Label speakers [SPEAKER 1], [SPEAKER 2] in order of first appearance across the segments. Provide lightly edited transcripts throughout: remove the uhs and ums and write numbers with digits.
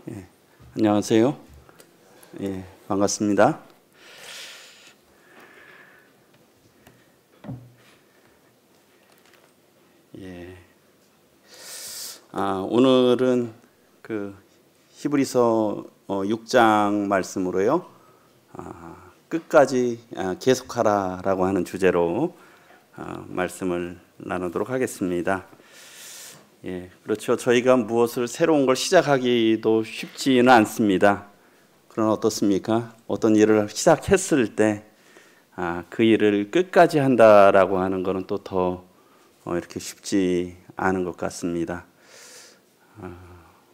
[SPEAKER 1] 예, 안녕하세요. 예, 반갑습니다. 예, 오늘은 그 히브리서 6장 말씀으로요. 끝까지 계속하라라고 하는 주제로 말씀을 나누도록 하겠습니다. 예, 그렇죠. 저희가 무엇을 새로운 걸 시작하기도 쉽지는 않습니다. 그러나 어떻습니까? 어떤 일을 시작했을 때 그 일을 끝까지 한다라고 하는 것은 또 더 이렇게 쉽지 않은 것 같습니다.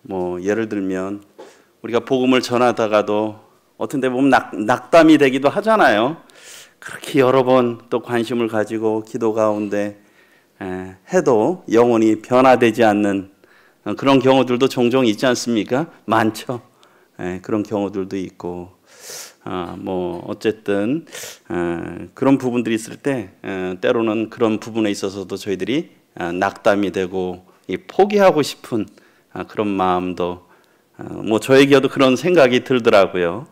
[SPEAKER 1] 뭐 예를 들면 우리가 복음을 전하다가도 어떤 데 보면 낙담이 되기도 하잖아요. 그렇게 여러 번 또 관심을 가지고 기도 가운데 해도 영혼이 변화되지 않는 그런 경우들도 종종 있지 않습니까? 많죠. 그런 경우들도 있고, 뭐 어쨌든 그런 부분들이 있을 때 때로는 그런 부분에 있어서도 저희들이 낙담이 되고 포기하고 싶은 그런 마음도 뭐 저에게도 그런 생각이 들더라고요.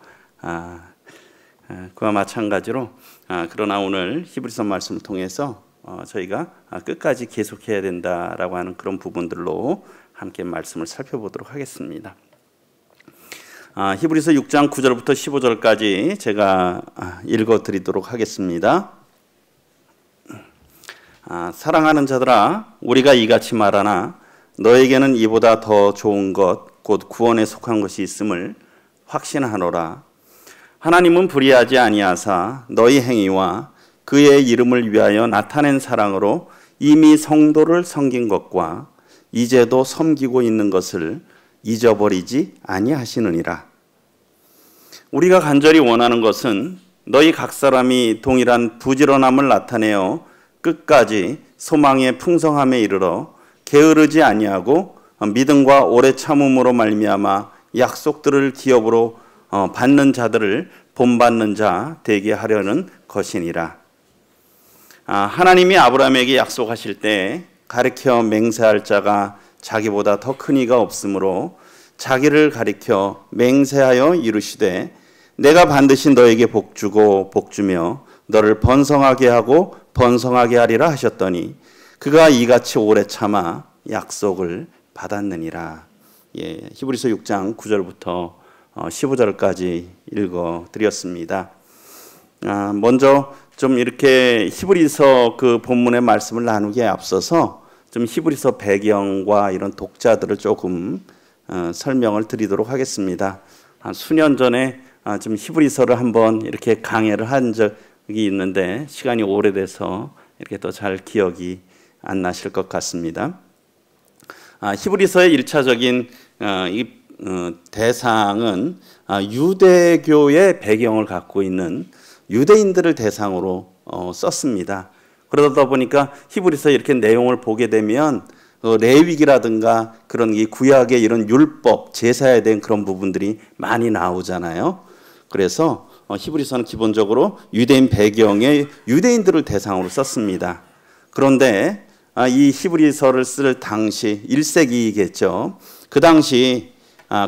[SPEAKER 1] 그와 마찬가지로 그러나 오늘 히브리서 말씀을 통해서 저희가 끝까지 계속해야 된다라고 하는 그런 부분들로 함께 말씀을 살펴보도록 하겠습니다. 히브리서 6장 9절부터 15절까지 제가 읽어드리도록 하겠습니다. 사랑하는 자들아, 우리가 이같이 말하나 너에게는 이보다 더 좋은 것, 곧 구원에 속한 것이 있음을 확신하노라. 하나님은 불의하지 아니하사 너희 행위와 그의 이름을 위하여 나타낸 사랑으로 이미 성도를 섬긴 것과 이제도 섬기고 있는 것을 잊어버리지 아니하시느니라. 우리가 간절히 원하는 것은 너희 각 사람이 동일한 부지런함을 나타내어 끝까지 소망의 풍성함에 이르러 게으르지 아니하고 믿음과 오래 참음으로 말미암아 약속들을 기업으로 받는 자들을 본받는 자 되게 하려는 것이니라. 하나님이 아브라함에게 약속하실 때 가리켜 맹세할 자가 자기보다 더 큰 이가 없으므로 자기를 가리켜 맹세하여 이르시되 내가 반드시 너에게 복주고 복주며 너를 번성하게 하고 번성하게 하리라 하셨더니 그가 이같이 오래 참아 약속을 받았느니라. 예, 히브리서 6장 9절부터 15절까지 읽어드렸습니다. 먼저 좀 이렇게 히브리서 그 본문의 말씀을 나누기에 앞서서 좀 히브리서 배경과 이런 독자들을 조금 설명을 드리도록 하겠습니다. 수년 전에 좀 히브리서를 한번 이렇게 강해를 한 적이 있는데 시간이 오래돼서 이렇게 또 잘 기억이 안 나실 것 같습니다. 히브리서의 1차적인 이 대상은 유대교의 배경을 갖고 있는 유대인들을 대상으로 썼습니다. 그러다 보니까 히브리서 이렇게 내용을 보게 되면 레위기라든가 그런 이 구약의 이런 율법, 제사에 대한 그런 부분들이 많이 나오잖아요. 그래서 히브리서는 기본적으로 유대인 배경의 유대인들을 대상으로 썼습니다. 그런데 이 히브리서를 쓸 당시 1세기겠죠. 그 당시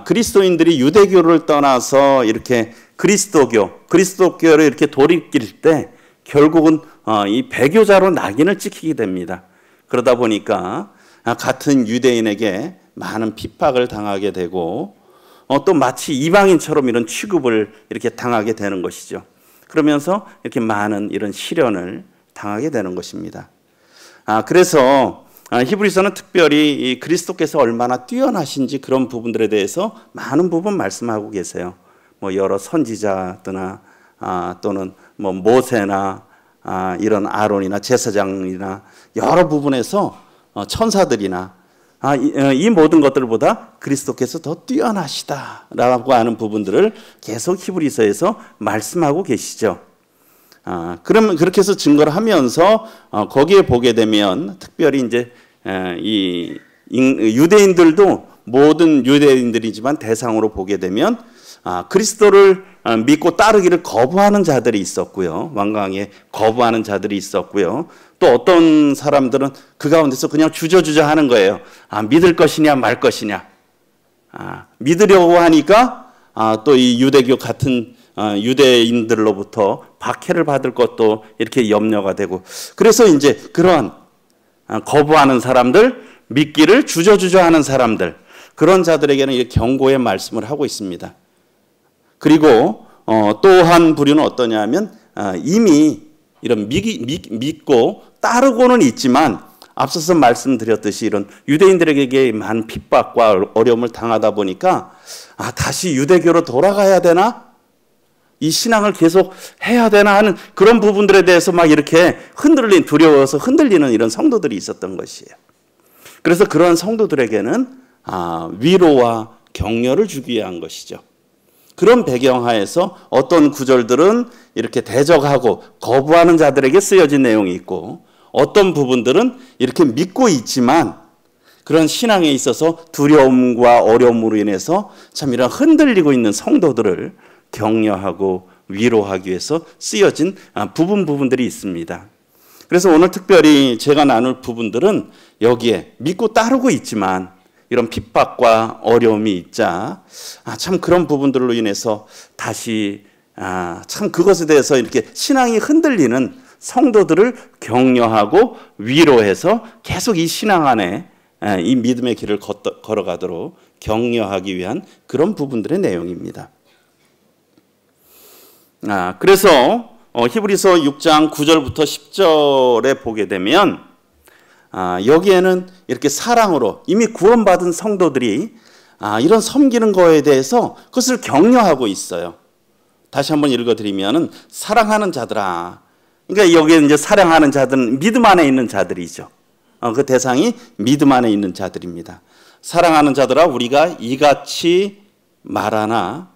[SPEAKER 1] 그리스도인들이 유대교를 떠나서 이렇게 그리스도교를 이렇게 돌이킬 때 결국은 이 배교자로 낙인을 찍히게 됩니다. 그러다 보니까 같은 유대인에게 많은 핍박을 당하게 되고 또 마치 이방인처럼 이런 취급을 이렇게 당하게 되는 것이죠. 그러면서 이렇게 많은 이런 시련을 당하게 되는 것입니다. 그래서 히브리서는 특별히 이 그리스도께서 얼마나 뛰어나신지 그런 부분들에 대해서 많은 부분 말씀하고 계세요. 뭐 여러 선지자들나 또는 뭐 모세나 이런 아론이나 제사장이나 여러 부분에서 천사들이나 이 모든 것들보다 그리스도께서 더 뛰어나시다라고 하는 부분들을 계속 히브리서에서 말씀하고 계시죠. 그러면 그렇게 해서 증거를 하면서 거기에 보게 되면 특별히 이제 이 유대인들도 모든 유대인들이지만 대상으로 보게 되면 그리스도를 믿고 따르기를 거부하는 자들이 있었고요. 완강하게 거부하는 자들이 있었고요. 또 어떤 사람들은 그 가운데서 그냥 주저주저 하는 거예요. 믿을 것이냐 말 것이냐. 믿으려고 하니까 또 이 유대교 같은 유대인들로부터 박해를 받을 것도 이렇게 염려가 되고, 그래서 이제 그런 거부하는 사람들, 믿기를 주저주저하는 사람들, 그런 자들에게는 이렇게 경고의 말씀을 하고 있습니다. 그리고 또 한 부류는 어떠냐 하면 이미 이런 믿고 따르고는 있지만 앞서서 말씀드렸듯이 이런 유대인들에게 많은 핍박과 어려움을 당하다 보니까 다시 유대교로 돌아가야 되나? 이 신앙을 계속 해야 되나 하는 그런 부분들에 대해서 막 이렇게 두려워서 흔들리는 이런 성도들이 있었던 것이에요. 그래서 그런 성도들에게는 위로와 격려를 주기 위한 것이죠. 그런 배경하에서 어떤 구절들은 이렇게 대적하고 거부하는 자들에게 쓰여진 내용이 있고, 어떤 부분들은 이렇게 믿고 있지만 그런 신앙에 있어서 두려움과 어려움으로 인해서 참 이런 흔들리고 있는 성도들을 격려하고 위로하기 위해서 쓰여진 부분들이 있습니다. 그래서 오늘 특별히 제가 나눌 부분들은 여기에 믿고 따르고 있지만 이런 핍박과 어려움이 있자 참 그런 부분들로 인해서 다시 참 그것에 대해서 이렇게 신앙이 흔들리는 성도들을 격려하고 위로해서 계속 이 신앙 안에 이 믿음의 길을 걸어가도록 격려하기 위한 그런 부분들의 내용입니다. 그래서 히브리서 6장 9절부터 10절에 보게 되면 여기에는 이렇게 사랑으로 이미 구원받은 성도들이 이런 섬기는 거에 대해서 그것을 격려하고 있어요. 다시 한번 읽어드리면은 사랑하는 자들아. 그러니까 여기에 이제 사랑하는 자들은 믿음 안에 있는 자들이죠. 그 대상이 믿음 안에 있는 자들입니다. 사랑하는 자들아, 우리가 이같이 말하나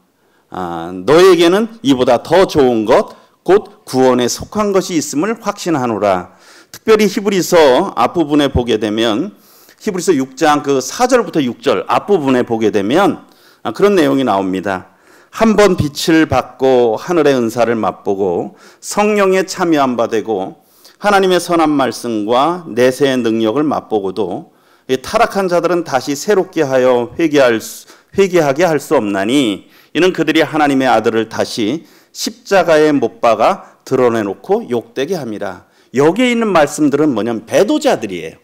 [SPEAKER 1] 너에게는 이보다 더 좋은 것 곧 구원에 속한 것이 있음을 확신하노라. 특별히 히브리서 앞부분에 보게 되면 히브리서 6장 그 4절부터 6절 앞부분에 보게 되면 그런 내용이 나옵니다. 한 번 빛을 받고 하늘의 은사를 맛보고 성령에 참여한 바 되고 하나님의 선한 말씀과 내세의 능력을 맛보고도 타락한 자들은 다시 새롭게 하여 회개하게 할 수 없나니 이는 그들이 하나님의 아들을 다시 십자가에 못 박아 드러내놓고 욕되게 함이라. 여기에 있는 말씀들은 뭐냐면 배도자들이에요.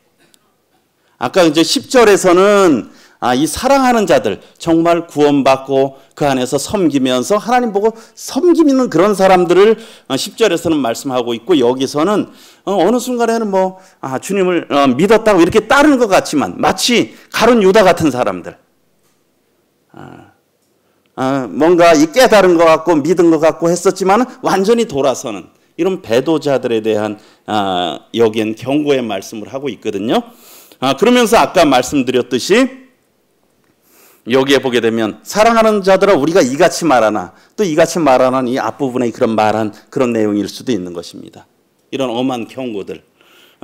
[SPEAKER 1] 아까 이제 10절에서는 이 사랑하는 자들, 정말 구원받고 그 안에서 섬기면서 하나님 보고 섬기는 그런 사람들을 10절에서는 말씀하고 있고, 여기서는 어느 순간에는 주님을 믿었다고 이렇게 따르는 것 같지만 마치 가룟 유다 같은 사람들, 뭔가 이 깨달은 것 같고 믿은 것 같고 했었지만 완전히 돌아서는 이런 배도자들에 대한 여기엔 경고의 말씀을 하고 있거든요. 그러면서 아까 말씀드렸듯이 여기에 보게 되면 사랑하는 자들아 우리가 이같이 말하나, 또 이같이 말하는 이 앞부분에 말한 그런 내용일 수도 있는 것입니다. 이런 엄한 경고들.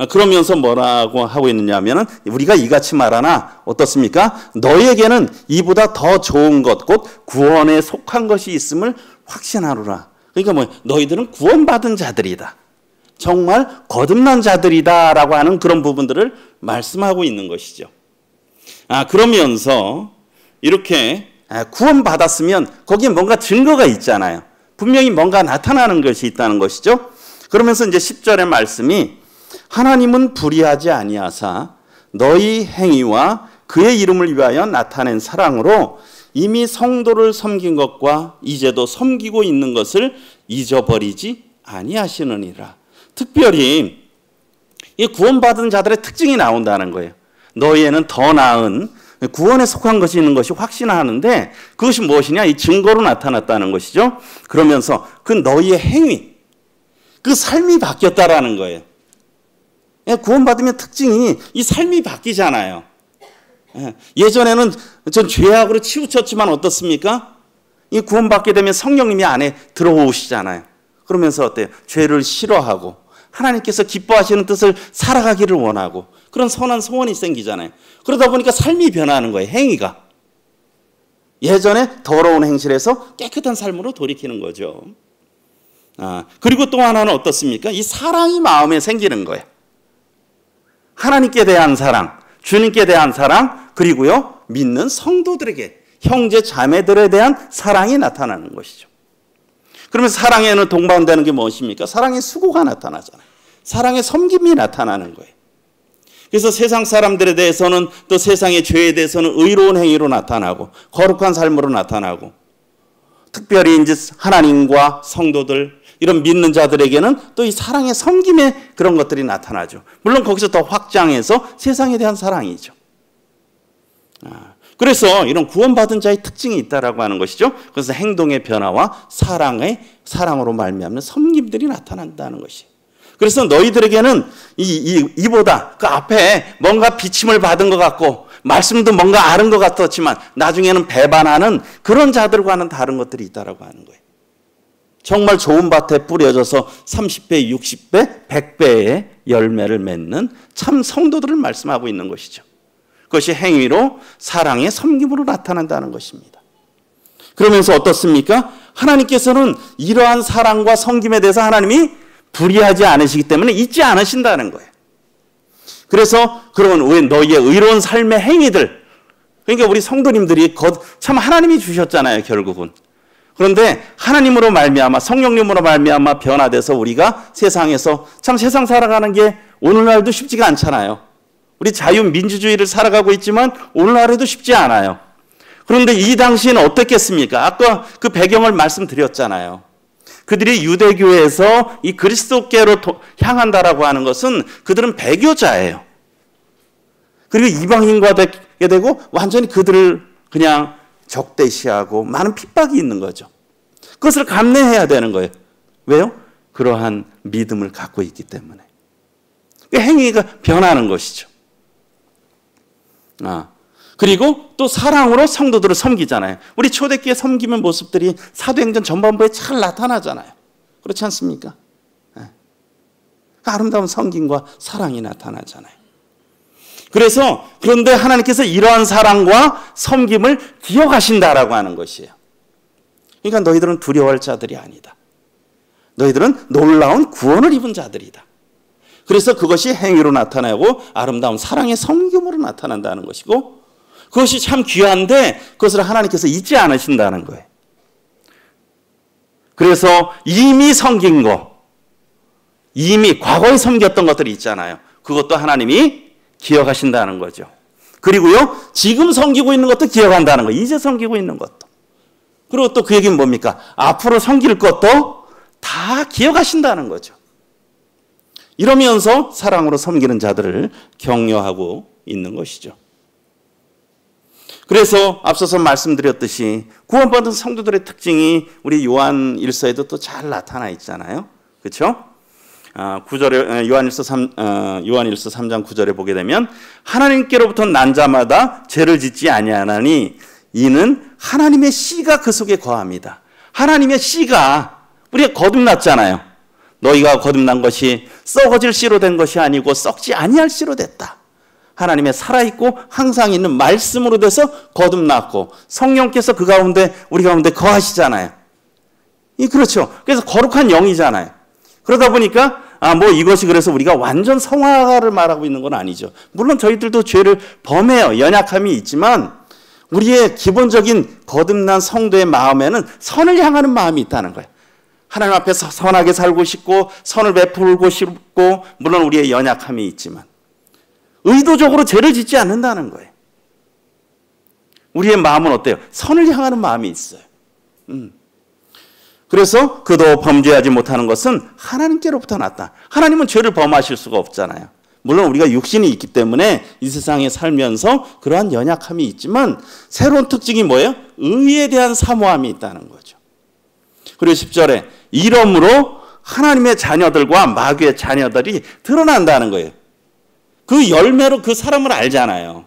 [SPEAKER 1] 그러면서 뭐라고 하고 있느냐 하면은 우리가 이같이 말하나 어떻습니까? 너희에게는 이보다 더 좋은 것 곧 구원에 속한 것이 있음을 확신하노라. 그러니까 너희들은 구원받은 자들이다. 정말 거듭난 자들이다라고 하는 그런 부분들을 말씀하고 있는 것이죠. 그러면서 이렇게 구원받았으면 거기에 뭔가 증거가 있잖아요. 분명히 뭔가 나타나는 것이 있다는 것이죠. 그러면서 이제 10절의 말씀이 하나님은 불의하지 아니하사 너희 행위와 그의 이름을 위하여 나타낸 사랑으로 이미 성도를 섬긴 것과 이제도 섬기고 있는 것을 잊어버리지 아니하시느니라. 특별히 이 구원받은 자들의 특징이 나온다는 거예요. 너희에는 더 나은 구원에 속한 것이 있는 것이 확신하는데 그것이 무엇이냐? 이 증거로 나타났다는 것이죠. 그러면서 그 너희의 행위, 그 삶이 바뀌었다라는 거예요. 구원받으면 특징이 이 삶이 바뀌잖아요. 예전에는 전 죄악으로 치우쳤지만 어떻습니까? 이 구원받게 되면 성령님이 안에 들어오시잖아요. 그러면서 어때요? 죄를 싫어하고 하나님께서 기뻐하시는 뜻을 살아가기를 원하고 그런 선한 소원이 생기잖아요. 그러다 보니까 삶이 변하는 거예요. 행위가. 예전에 더러운 행실에서 깨끗한 삶으로 돌이키는 거죠. 그리고 또 하나는 어떻습니까? 이 사랑이 마음에 생기는 거예요. 하나님께 대한 사랑, 주님께 대한 사랑, 그리고요 믿는 성도들에게 형제 자매들에 대한 사랑이 나타나는 것이죠. 그러면 사랑에는 동반되는 게 무엇입니까? 사랑의 수고가 나타나잖아요. 사랑의 섬김이 나타나는 거예요. 그래서 세상 사람들에 대해서는 또 세상의 죄에 대해서는 의로운 행위로 나타나고 거룩한 삶으로 나타나고 특별히 이제 하나님과 성도들 이런 믿는 자들에게는 또 이 사랑의 섬김의 그런 것들이 나타나죠. 물론 거기서 더 확장해서 세상에 대한 사랑이죠. 그래서 이런 구원받은 자의 특징이 있다라고 하는 것이죠. 그래서 행동의 변화와 사랑으로 말미암는 섬김들이 나타난다는 것이에요. 그래서 너희들에게는 이보다 그 앞에 뭔가 비침을 받은 것 같고 말씀도 뭔가 아는 것 같았지만 나중에는 배반하는 그런 자들과는 다른 것들이 있다라고 하는 거예요. 정말 좋은 밭에 뿌려져서 30배, 60배, 100배의 열매를 맺는 참 성도들을 말씀하고 있는 것이죠. 그것이 행위로 사랑의 섬김으로 나타난다는 것입니다. 그러면서 어떻습니까? 하나님께서는 이러한 사랑과 섬김에 대해서 하나님이 불의하지 않으시기 때문에 잊지 않으신다는 거예요. 그래서 그런 너희의 의로운 삶의 행위들, 그러니까 우리 성도님들이 참 하나님이 주셨잖아요, 결국은. 그런데 하나님으로 말미암아 성령님으로 말미암아 변화돼서 우리가 세상에서 참 세상 살아가는 게 오늘날도 쉽지가 않잖아요. 우리 자유민주주의를 살아가고 있지만 오늘날에도 쉽지 않아요. 그런데 이 당시에는 어땠겠습니까? 아까 그 배경을 말씀드렸잖아요. 그들이 유대교에서 이 그리스도께로 향한다라고 하는 것은 그들은 배교자예요. 그리고 이방인과 되게 되고 완전히 그들을 그냥 적대시하고 많은 핍박이 있는 거죠. 그것을 감내해야 되는 거예요. 왜요? 그러한 믿음을 갖고 있기 때문에. 행위가 변하는 것이죠. 그리고 또 사랑으로 성도들을 섬기잖아요. 우리 초대교회 섬기는 모습들이 사도행전 전반부에 잘 나타나잖아요. 그렇지 않습니까? 아름다운 섬김과 사랑이 나타나잖아요. 그런데 하나님께서 이러한 사랑과 섬김을 기억하신다라고 하는 것이에요. 그러니까 너희들은 두려워할 자들이 아니다. 너희들은 놀라운 구원을 입은 자들이다. 그래서 그것이 행위로 나타나고 아름다운 사랑의 섬김으로 나타난다는 것이고 그것이 참 귀한데 그것을 하나님께서 잊지 않으신다는 거예요. 그래서 이미 섬긴 거, 이미 과거에 섬겼던 것들이 있잖아요. 그것도 하나님이 기억하신다는 거죠. 그리고요, 지금 섬기고 있는 것도 기억한다는 거예요. 이제 섬기고 있는 것도. 그리고 또 그 얘기는 뭡니까? 앞으로 섬길 것도 다 기억하신다는 거죠. 이러면서 사랑으로 섬기는 자들을 격려하고 있는 것이죠. 그래서 앞서서 말씀드렸듯이 구원받은 성도들의 특징이 우리 요한 1서에도 또 잘 나타나 있잖아요. 그렇죠? 9절에 요한일서 3장 9절에 보게 되면 하나님께로부터 난 자마다 죄를 짓지 아니하나니 이는 하나님의 씨가 그 속에 거합니다. 하나님의 씨가 우리가 거듭났잖아요. 너희가 거듭난 것이 썩어질 씨로 된 것이 아니고 썩지 아니할 씨로 됐다. 하나님의 살아있고 항상 있는 말씀으로 돼서 거듭났고 성령께서 그 가운데 우리 가운데 거하시잖아요. 그렇죠. 그래서 거룩한 영이잖아요. 그러다 보니까 이것이 그래서 우리가 완전 성화를 말하고 있는 건 아니죠. 물론 저희들도 죄를 범해요. 연약함이 있지만 우리의 기본적인 거듭난 성도의 마음에는 선을 향하는 마음이 있다는 거예요. 하나님 앞에서 선하게 살고 싶고 선을 베풀고 싶고 물론 우리의 연약함이 있지만 의도적으로 죄를 짓지 않는다는 거예요. 우리의 마음은 어때요? 선을 향하는 마음이 있어요. 그래서 그도 범죄하지 못하는 것은 하나님께로부터 났다. 하나님은 죄를 범하실 수가 없잖아요. 물론 우리가 육신이 있기 때문에 이 세상에 살면서 그러한 연약함이 있지만 새로운 특징이 뭐예요? 의에 대한 사모함이 있다는 거죠. 그리고 10절에 이러므로 하나님의 자녀들과 마귀의 자녀들이 드러난다는 거예요. 그 열매로 그 사람을 알잖아요.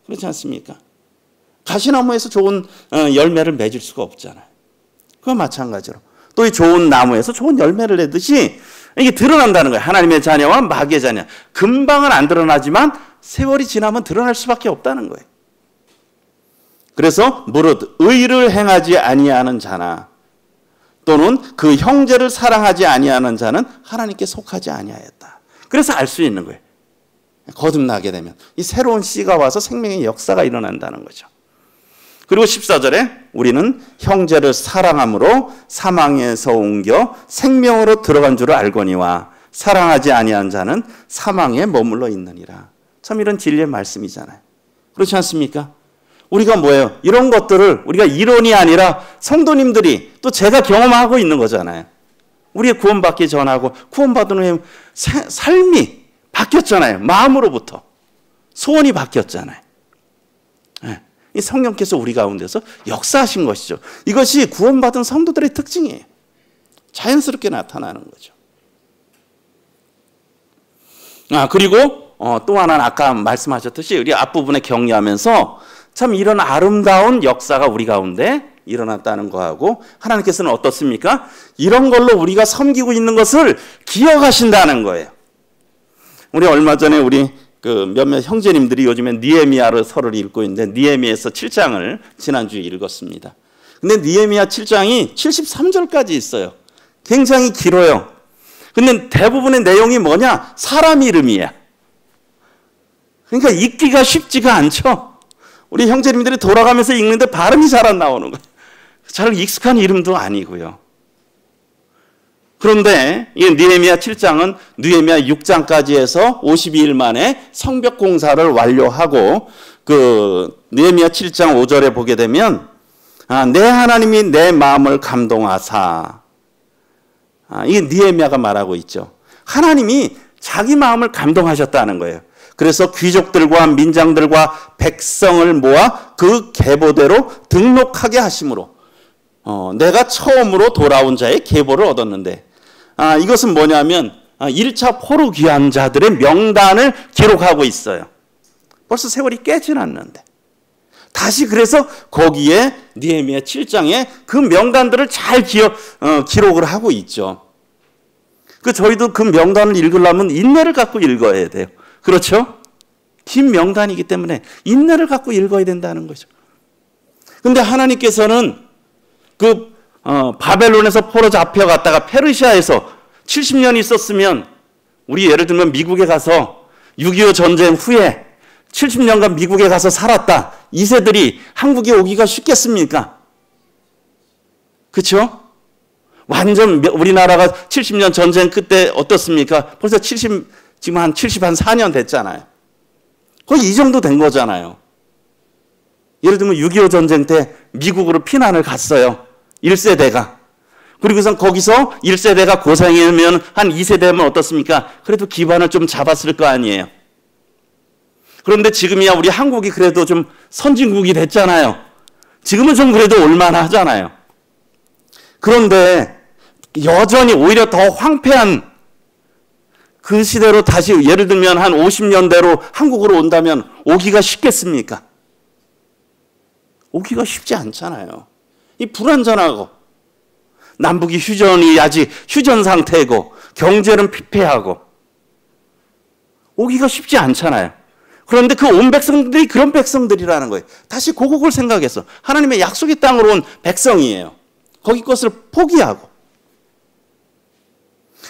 [SPEAKER 1] 그렇지 않습니까? 가시나무에서 좋은 열매를 맺을 수가 없잖아요. 그와 마찬가지로 또 이 좋은 나무에서 좋은 열매를 내듯이 이게 드러난다는 거예요. 하나님의 자녀와 마귀의 자녀. 금방은 안 드러나지만 세월이 지나면 드러날 수밖에 없다는 거예요. 그래서 무릇 의를 행하지 아니하는 자나 또는 그 형제를 사랑하지 아니하는 자는 하나님께 속하지 아니하였다. 그래서 알 수 있는 거예요. 거듭나게 되면 이 새로운 씨가 와서 생명의 역사가 일어난다는 거죠. 그리고 14절에 우리는 형제를 사랑함으로 사망에서 옮겨 생명으로 들어간 줄을 알거니와 사랑하지 아니한 자는 사망에 머물러 있느니라. 참 이런 진리의 말씀이잖아요. 그렇지 않습니까? 우리가 뭐예요? 이런 것들을 우리가 이론이 아니라 성도님들이 또 제가 경험하고 있는 거잖아요. 우리의 구원받기 전하고 구원받은 후에 삶이 바뀌었잖아요. 마음으로부터. 소원이 바뀌었잖아요. 네. 이 성령께서 우리 가운데서 역사하신 것이죠. 이것이 구원받은 성도들의 특징이에요. 자연스럽게 나타나는 거죠. 그리고 또 하나는 아까 말씀하셨듯이 우리 앞부분에 격려하면서 참 이런 아름다운 역사가 우리 가운데 일어났다는 거하고 하나님께서는 어떻습니까? 이런 걸로 우리가 섬기고 있는 것을 기억하신다는 거예요. 우리 얼마 전에 우리 그 몇몇 형제님들이 요즘에 느헤미야를 서를 읽고 있는데 느헤미야서 7장을 지난주에 읽었습니다. 근데 느헤미야 7장이 73절까지 있어요. 굉장히 길어요. 근데 대부분의 내용이 뭐냐? 사람 이름이야. 그러니까 읽기가 쉽지가 않죠. 우리 형제님들이 돌아가면서 읽는데 발음이 잘 안 나오는 거예요. 잘 익숙한 이름도 아니고요. 그런데 이 느헤미야 7장은 느헤미야 6장까지 해서 52일 만에 성벽 공사를 완료하고 그 느헤미야 7장 5절에 보게 되면 내 하나님이 내 마음을 감동하사 이게 느헤미야가 말하고 있죠. 하나님이 자기 마음을 감동하셨다는 거예요. 그래서 귀족들과 민장들과 백성을 모아 그 계보대로 등록하게 하심으로 내가 처음으로 돌아온 자의 계보를 얻었는데 이것은 뭐냐면 1차 포로 귀환 자들의 명단을 기록하고 있어요. 벌써 세월이 꽤 지났는데 다시 그래서 거기에 느헤미야 7장에 그 명단들을 잘 기록을 하고 있죠. 저희도 그 명단을 읽으려면 인내를 갖고 읽어야 돼요. 그렇죠? 긴 명단이기 때문에 인내를 갖고 읽어야 된다는 거죠. 근데 하나님께서는 바벨론에서 포로 잡혀갔다가 페르시아에서 70년 있었으면 우리 예를 들면 미국에 가서 6.25 전쟁 후에 70년간 미국에 가서 살았다. 이 세들이 한국에 오기가 쉽겠습니까? 그렇죠? 완전 우리나라가 70년 전쟁 그때 어떻습니까? 벌써 지금 한 74년 됐잖아요. 거의 이 정도 된 거잖아요. 예를 들면 6.25 전쟁 때 미국으로 피난을 갔어요. 1세대가. 그리고선 거기서 1세대가 고생하면 한 2세대면 어떻습니까? 그래도 기반을 좀 잡았을 거 아니에요. 그런데 지금이야 우리 한국이 그래도 좀 선진국이 됐잖아요. 지금은 좀 그래도 올만하잖아요. 그런데 여전히 오히려 더 황폐한 그 시대로 다시 예를 들면 한 50년대로 한국으로 온다면 오기가 쉽겠습니까? 오기가 쉽지 않잖아요. 이 불안전하고 남북이 휴전이 아직 휴전 상태고 경제는 피폐하고 오기가 쉽지 않잖아요. 그런데 그 온 백성들이 그런 백성들이라는 거예요. 다시 고국을 생각해서 하나님의 약속의 땅으로 온 백성이에요. 거기 것을 포기하고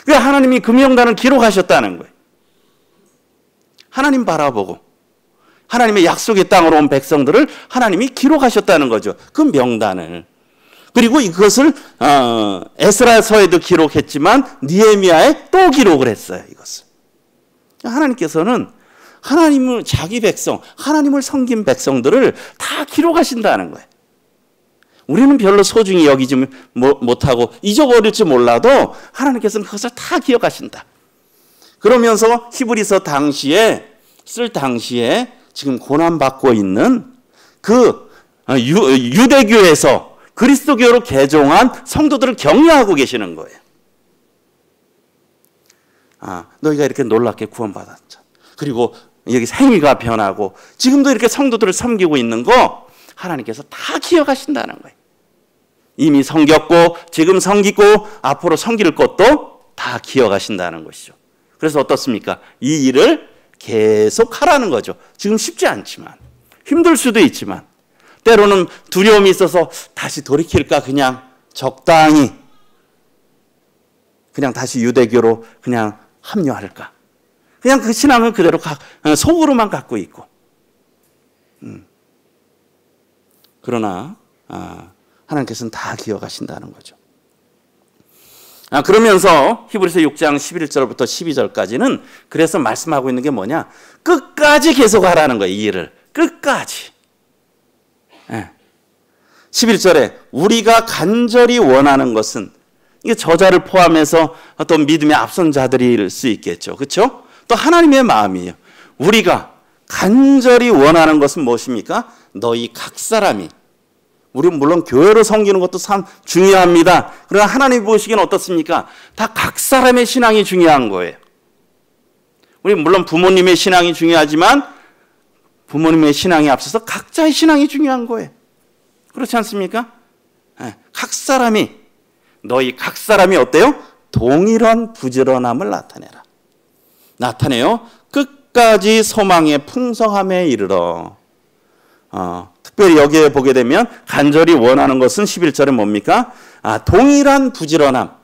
[SPEAKER 1] 왜 하나님이 그 명단을 기록하셨다는 거예요. 하나님 바라보고 하나님의 약속의 땅으로 온 백성들을 하나님이 기록하셨다는 거죠. 그 명단을. 그리고 이것을 에스라서에도 기록했지만 느헤미야에 또 기록을 했어요. 이것을. 하나님께서는 하나님을 자기 백성, 하나님을 섬긴 백성들을 다 기록하신다는 거예요. 우리는 별로 소중히 여기지 못하고 잊어버릴지 몰라도 하나님께서는 그것을 다 기억하신다. 그러면서 히브리서 쓸 당시에 지금 고난받고 있는 그 유대교에서 그리스도교로 개종한 성도들을 격려하고 계시는 거예요. 너희가 이렇게 놀랍게 구원받았죠. 그리고 여기 행위가 변하고 지금도 이렇게 성도들을 섬기고 있는 거 하나님께서 다 기억하신다는 거예요. 이미 섬겼고 지금 섬기고 앞으로 섬길 것도 다 기억하신다는 것이죠. 그래서 어떻습니까? 이 일을 계속 하라는 거죠. 지금 쉽지 않지만 힘들 수도 있지만 때로는 두려움이 있어서 다시 돌이킬까 그냥 적당히 그냥 다시 유대교로 그냥 합류할까 그냥 그 신앙을 그대로 속으로만 갖고 있고 그러나 하나님께서는 다 기억하신다는 거죠. 그러면서 히브리서 6장 11절부터 12절까지는 그래서 말씀하고 있는 게 뭐냐? 끝까지 계속하라는 거예요. 이 일을. 끝까지. 11절에 우리가 간절히 원하는 것은, 이게 저자를 포함해서 어떤 믿음의 앞선 자들일 수 있겠죠. 그렇죠? 또 하나님의 마음이에요. 우리가 간절히 원하는 것은 무엇입니까? 너희 각 사람이, 우리 물론 교회로 섬기는 것도 참 중요합니다. 그러나 하나님이 보시기에는 어떻습니까? 다 각 사람의 신앙이 중요한 거예요. 우리 물론 부모님의 신앙이 중요하지만 부모님의 신앙에 앞서서 각자의 신앙이 중요한 거예요. 그렇지 않습니까? 각 사람이, 너희 각 사람이 어때요? 동일한 부지런함을 나타내요. 끝까지 소망의 풍성함에 이르러. 특별히 여기에 보게 되면 간절히 원하는 것은 11절에 뭡니까? 동일한 부지런함.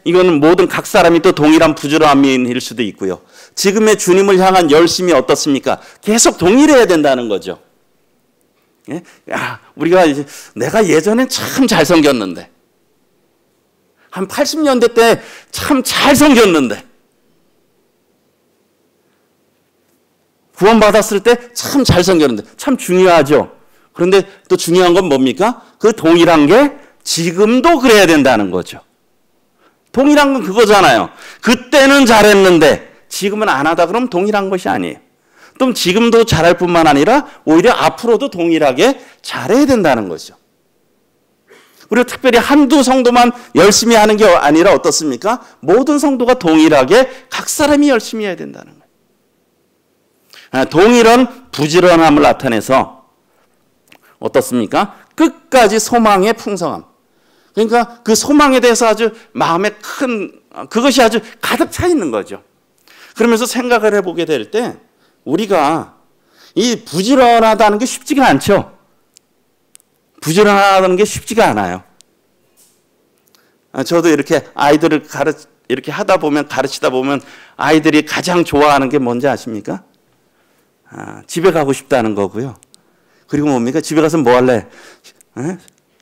[SPEAKER 1] 이거는 모든 각 사람이 또 동일한 부지런함일 수도 있고요. 지금의 주님을 향한 열심이 어떻습니까? 계속 동일해야 된다는 거죠. 내가 예전엔 참 잘 섬겼는데, 한 80년대 때 참 잘 섬겼는데, 구원받았을 때 참 잘 섬겼는데, 참 중요하죠. 그런데 또 중요한 건 뭡니까? 그 동일한 게 지금도 그래야 된다는 거죠. 동일한 건 그거잖아요. 그때는 잘했는데 지금은 안 하다 그러면 동일한 것이 아니에요. 또 지금도 잘할 뿐만 아니라 오히려 앞으로도 동일하게 잘해야 된다는 거죠. 그리고 특별히 한두 성도만 열심히 하는 게 아니라 어떻습니까? 모든 성도가 동일하게 각 사람이 열심히 해야 된다는 거예요. 동일한 부지런함을 나타내서 어떻습니까? 끝까지 소망의 풍성함. 그러니까 그 소망에 대해서 아주 마음에 그것이 아주 가득 차 있는 거죠. 그러면서 생각을 해보게 될 때 우리가 이 부지런하다는 게 쉽지가 않죠. 부지런하다는 게 쉽지가 않아요. 저도 이렇게 아이들을 이렇게 가르치다 보면 아이들이 가장 좋아하는 게 뭔지 아십니까? 집에 가고 싶다는 거고요. 그리고 뭡니까? 집에 가서 뭐 할래?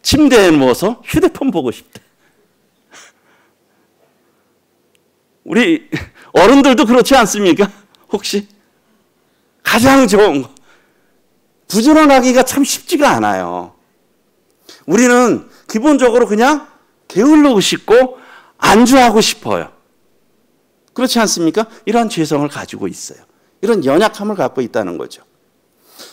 [SPEAKER 1] 침대에 누워서 휴대폰 보고 싶대. 우리 어른들도 그렇지 않습니까? 혹시? 가장 좋은 거. 부지런하기가 참 쉽지가 않아요. 우리는 기본적으로 그냥 게으르고 싶고 안주하고 싶어요. 그렇지 않습니까? 이런 죄성을 가지고 있어요. 이런 연약함을 갖고 있다는 거죠.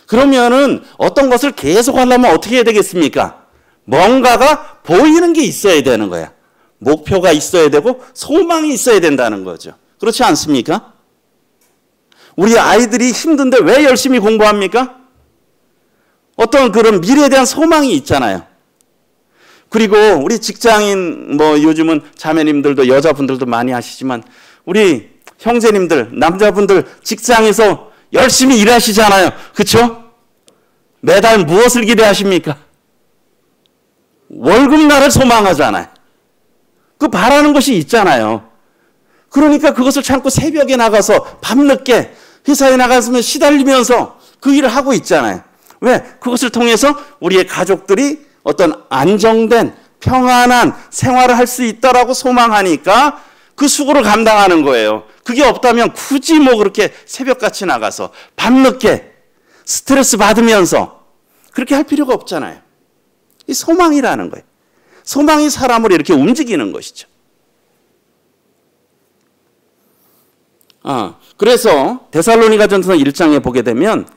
[SPEAKER 1] 그러면은 어떤 것을 계속 하려면 어떻게 해야 되겠습니까? 뭔가가 보이는 게 있어야 되는 거야. 목표가 있어야 되고 소망이 있어야 된다는 거죠. 그렇지 않습니까? 우리 아이들이 힘든데 왜 열심히 공부합니까? 어떤 그런 미래에 대한 소망이 있잖아요. 그리고 우리 직장인, 요즘은 자매님들도 여자분들도 많이 하시지만 우리 형제님들, 남자분들 직장에서 열심히 일하시잖아요. 그렇죠? 매달 무엇을 기대하십니까? 월급날을 소망하잖아요. 그 바라는 것이 있잖아요. 그러니까 그것을 참고 새벽에 나가서 밤늦게 회사에 나가서 시달리면서 그 일을 하고 있잖아요. 왜? 그것을 통해서 우리의 가족들이 어떤 안정된 평안한 생활을 할 수 있다라고 소망하니까 그 수고를 감당하는 거예요. 그게 없다면 굳이 그렇게 새벽같이 나가서 밤늦게 스트레스 받으면서 그렇게 할 필요가 없잖아요. 이 소망이라는 거예요. 소망이 사람을 이렇게 움직이는 것이죠. 그래서 데살로니가전서 1장에 보게 되면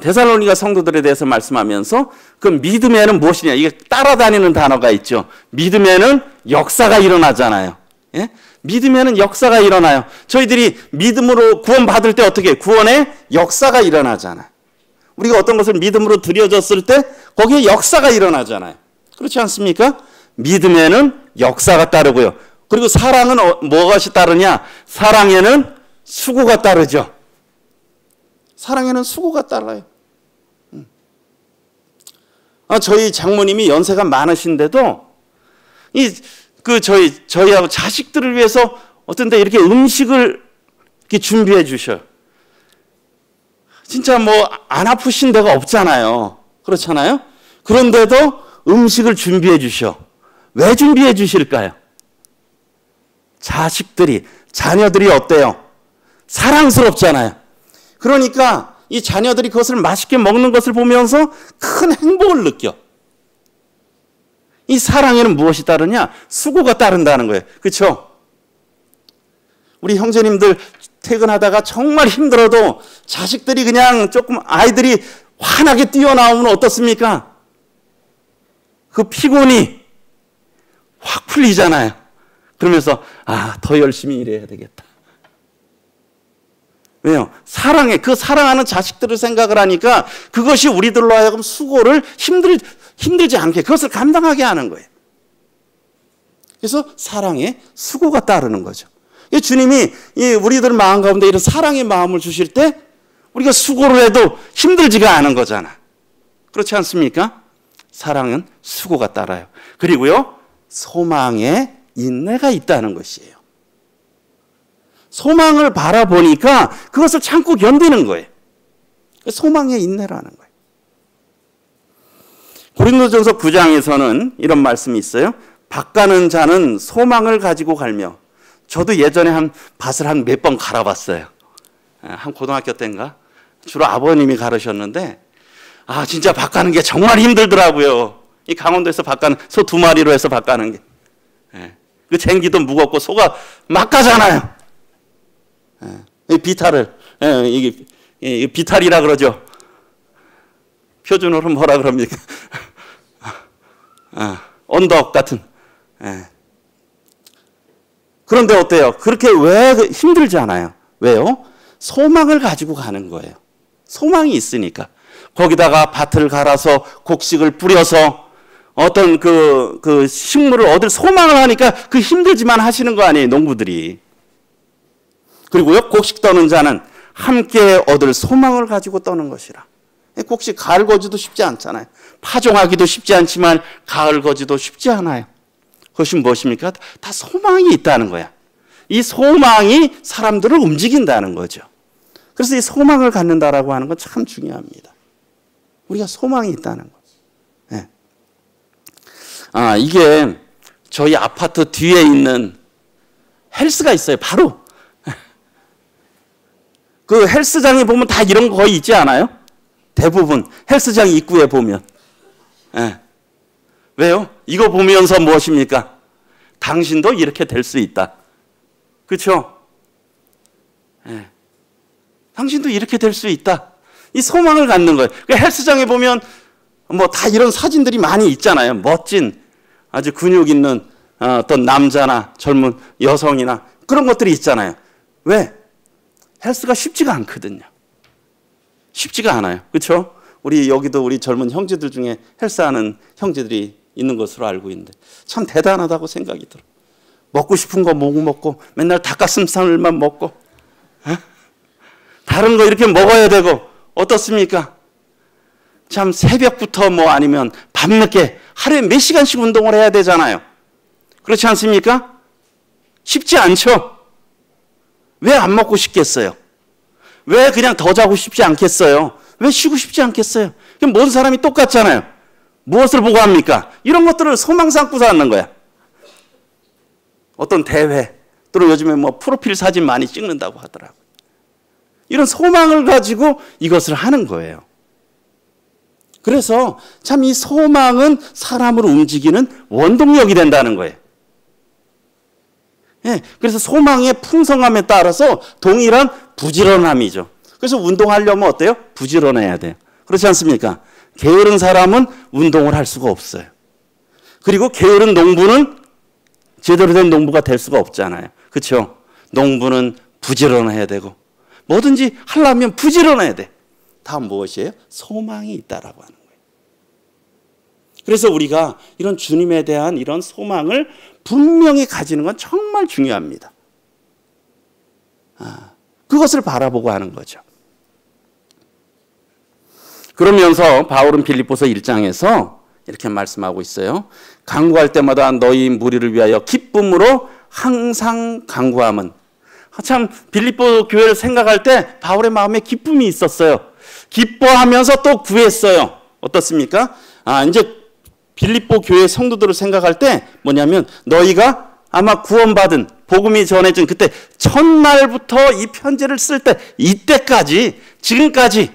[SPEAKER 1] 데살로니가 성도들에 대해서 말씀하면서 그 믿음에는 무엇이냐, 이게 따라다니는 단어가 있죠. 믿음에는 역사가 일어나잖아요. 예? 믿음에는 역사가 일어나요. 저희들이 믿음으로 구원받을 때 어떻게 구원의 역사가 일어나잖아요. 우리가 어떤 것을 믿음으로 드려졌을 때 거기에 역사가 일어나잖아요. 그렇지 않습니까? 믿음에는 역사가 따르고요. 그리고 사랑은 무엇이 따르냐? 사랑에는 수고가 따르죠. 사랑에는 수고가 따라요. 저희 장모님이 연세가 많으신데도 저희하고 자식들을 위해서 어떤 때 이렇게 음식을 이렇게 준비해 주셔요. 진짜 안 아프신 데가 없잖아요. 그렇잖아요? 그런데도 음식을 준비해 주셔. 왜 준비해 주실까요? 자녀들이 어때요? 사랑스럽잖아요. 그러니까 이 자녀들이 그것을 맛있게 먹는 것을 보면서 큰 행복을 느껴. 이 사랑에는 무엇이 따르냐? 수고가 따른다는 거예요. 그렇죠? 우리 형제님들 퇴근하다가 정말 힘들어도 자식들이 그냥 조금 아이들이 환하게 뛰어나오면 어떻습니까? 그 피곤이 확 풀리잖아요. 그러면서 더 열심히 일해야 되겠다. 왜요? 그 사랑하는 자식들을 생각을 하니까 그것이 우리들로 하여금 수고를 힘들지 않게 그것을 감당하게 하는 거예요. 그래서 사랑에 수고가 따르는 거죠. 주님이 우리들 마음 가운데 이런 사랑의 마음을 주실 때 우리가 수고를 해도 힘들지가 않은 거잖아. 그렇지 않습니까? 사랑은 수고가 따라요. 그리고요, 소망에 인내가 있다는 것이에요. 소망을 바라보니까 그것을 참고 견디는 거예요. 소망의 인내라는 거예요. 고린도전서 9장에서는 이런 말씀이 있어요. 밭가는 자는 소망을 가지고 갈며, 저도 예전에 밭을 한 몇 번 갈아봤어요. 한 고등학교 때인가? 주로 아버님이 가르셨는데, 진짜 밭 가는 게 정말 힘들더라고요. 이 강원도에서 밭 가는, 소 2마리로 해서 밭 가는 게. 그 쟁기도 무겁고 소가 막 가잖아요. 이 비탈을, 이게 비탈이라 그러죠. 표준어로 뭐라 그럽니까? 언덕 같은. 그런데 어때요? 그렇게 왜 힘들지 않아요? 왜요? 소망을 가지고 가는 거예요. 소망이 있으니까. 거기다가 밭을 갈아서 곡식을 뿌려서 어떤 그 식물을 얻을 소망을 하니까 그 힘들지만 하시는 거 아니에요, 농부들이. 그리고요, 곡식 떠는 자는 함께 얻을 소망을 가지고 떠는 것이라. 곡식 가을 거지도 쉽지 않잖아요. 파종하기도 쉽지 않지만 가을 거지도 쉽지 않아요. 그것이 무엇입니까? 다 소망이 있다는 거야. 이 소망이 사람들을 움직인다는 거죠. 그래서 이 소망을 갖는다라고 하는 건 참 중요합니다. 우리가 소망이 있다는 거. 네. 이게 저희 아파트 뒤에 있는 헬스가 있어요. 바로. 그 헬스장에 보면 다 이런 거 거의 있지 않아요? 대부분 헬스장 입구에 보면. 왜요? 이거 보면서 무엇입니까? 당신도 이렇게 될 수 있다. 그렇죠? 당신도 이렇게 될 수 있다. 이 소망을 갖는 거예요. 헬스장에 보면 뭐 다 이런 사진들이 많이 있잖아요. 멋진 아주 근육 있는 어떤 남자나 젊은 여성이나 그런 것들이 있잖아요. 왜? 헬스가 쉽지가 않거든요. 쉽지가 않아요. 그렇죠? 여기도 우리 젊은 형제들 중에 헬스하는 형제들이 있는 것으로 알고 있는데 참 대단하다고 생각이 들어. 먹고 싶은 거 못 먹고 맨날 닭가슴살만 먹고 다른 거 이렇게 먹어야 되고 어떻습니까? 참 새벽부터 아니면 밤늦게 하루에 몇 시간씩 운동을 해야 되잖아요. 그렇지 않습니까? 쉽지 않죠? 왜 안 먹고 싶겠어요? 왜 그냥 더 자고 싶지 않겠어요? 왜 쉬고 싶지 않겠어요? 모든 사람이 똑같잖아요. 무엇을 보고 합니까? 이런 것들을 소망 삼고 사는 거야. 어떤 대회, 또는 요즘에 프로필 사진 많이 찍는다고 하더라고요. 이런 소망을 가지고 이것을 하는 거예요. 그래서 참 이 소망은 사람을 움직이는 원동력이 된다는 거예요. 그래서 소망의 풍성함에 따라서 동일한 부지런함이죠. 그래서 운동하려면 어때요? 부지런해야 돼요. 그렇지 않습니까? 게으른 사람은 운동을 할 수가 없어요. 그리고 게으른 농부는 제대로 된 농부가 될 수가 없잖아요. 그렇죠? 농부는 부지런해야 되고 뭐든지 하려면 부지런해야 돼. 다 무엇이에요? 소망이 있다라고 하는 거예요. 그래서 우리가 이런 주님에 대한 이런 소망을 분명히 가지는 건 정말 중요합니다. 그것을 바라보고 하는 거죠. 그러면서 바울은 빌립보서 1장에서 이렇게 말씀하고 있어요. 간구할 때마다 너희 무리를 위하여 기쁨으로 항상 간구함은. 참 빌립보 교회를 생각할 때 바울의 마음에 기쁨이 있었어요. 기뻐하면서 또 구했어요. 어떻습니까? 이제 빌립보 교회 성도들을 생각할 때 뭐냐면 너희가 아마 구원받은 복음이 전해진 그때 첫날부터 이 편지를 쓸 때 이때까지 지금까지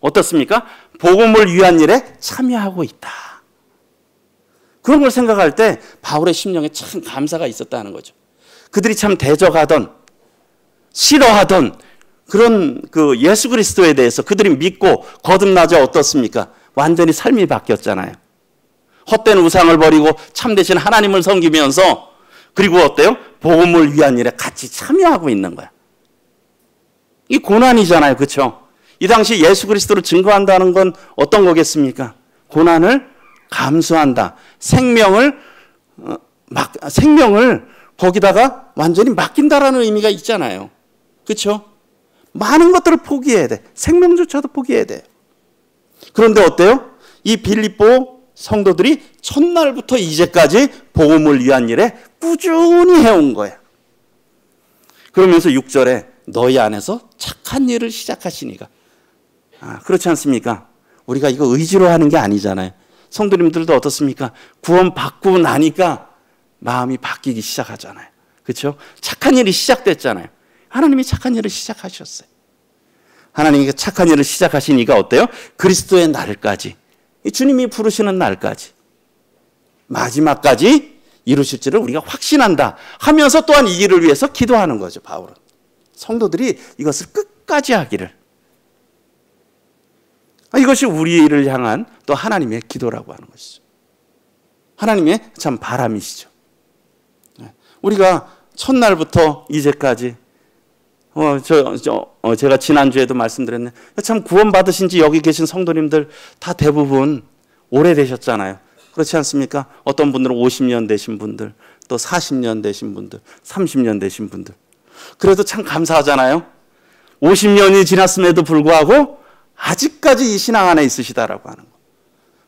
[SPEAKER 1] 어떻습니까? 복음을 위한 일에 참여하고 있다. 그런 걸 생각할 때 바울의 심령에 참 감사가 있었다는 거죠. 그들이 참 대적하던 싫어하던 그런 그 예수 그리스도에 대해서 그들이 믿고 거듭나자 어떻습니까? 완전히 삶이 바뀌었잖아요. 헛된 우상을 버리고 참되신 하나님을 섬기면서 그리고 어때요? 복음을 위한 일에 같이 참여하고 있는 거야. 이 고난이잖아요. 그렇죠? 이 당시 예수 그리스도를 증거한다는 건 어떤 거겠습니까? 고난을 감수한다. 생명을 거기다가 완전히 맡긴다라는 의미가 있잖아요. 그렇죠? 많은 것들을 포기해야 돼. 생명조차도 포기해야 돼요. 그런데 어때요? 이 빌립보 성도들이 첫날부터 이제까지 복음을 위한 일에 꾸준히 해온 거예요. 그러면서 6절에 너희 안에서 착한 일을 시작하시니까. 그렇지 않습니까? 우리가 이거 의지로 하는 게 아니잖아요. 성도님들도 어떻습니까? 구원받고 나니까 마음이 바뀌기 시작하잖아요. 그렇죠? 착한 일이 시작됐잖아요. 하나님이 착한 일을 시작하셨어요. 하나님이 착한 일을 시작하시니까 어때요? 그리스도의 날까지, 주님이 부르시는 날까지, 마지막까지 이루실지를 우리가 확신한다 하면서 또한 이 일을 위해서 기도하는 거죠. 바울은. 성도들이 이것을 끝까지 하기를. 이것이 우리를 향한 또 하나님의 기도라고 하는 것이죠. 하나님의 참 바람이시죠. 우리가 첫날부터 이제까지 제가 지난주에도 말씀드렸는데 참 구원받으신 지 여기 계신 성도님들 다 대부분 오래되셨잖아요. 그렇지 않습니까? 어떤 분들은 50년 되신 분들, 또 40년 되신 분들, 30년 되신 분들. 그래도 참 감사하잖아요. 50년이 지났음에도 불구하고 아직까지 이 신앙 안에 있으시다라고 하는 거.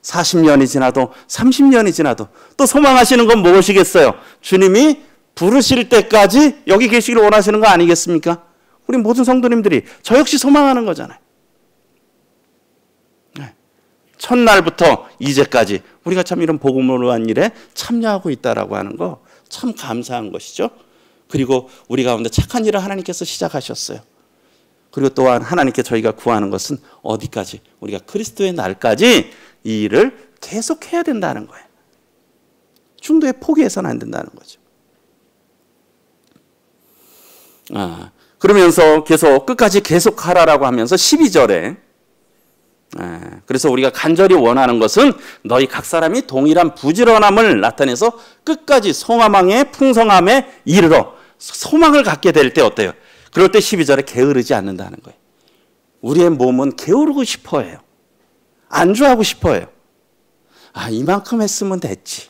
[SPEAKER 1] 40년이 지나도 30년이 지나도 또 소망하시는 건 무엇이겠어요? 주님이 부르실 때까지 여기 계시기를 원하시는 거 아니겠습니까? 우리 모든 성도님들이 저 역시 소망하는 거잖아요. 첫날부터 이제까지 우리가 참 이런 복음으로 한 일에 참여하고 있다라고 하는 거 참 감사한 것이죠. 그리고 우리 가운데 착한 일을 하나님께서 시작하셨어요. 그리고 또한 하나님께 저희가 구하는 것은 어디까지? 우리가 그리스도의 날까지 이 일을 계속해야 된다는 거예요. 중도에 포기해서는 안 된다는 거죠. 그러면서 계속 끝까지 계속하라라고 하면서 12절에 그래서 우리가 간절히 원하는 것은 너희 각 사람이 동일한 부지런함을 나타내서 끝까지 소망의 풍성함에 이르러 소망을 갖게 될 때 어때요? 그럴 때 12절에 게으르지 않는다는 거예요. 우리의 몸은 게으르고 싶어해요. 안주하고 싶어해요. 이만큼 했으면 됐지.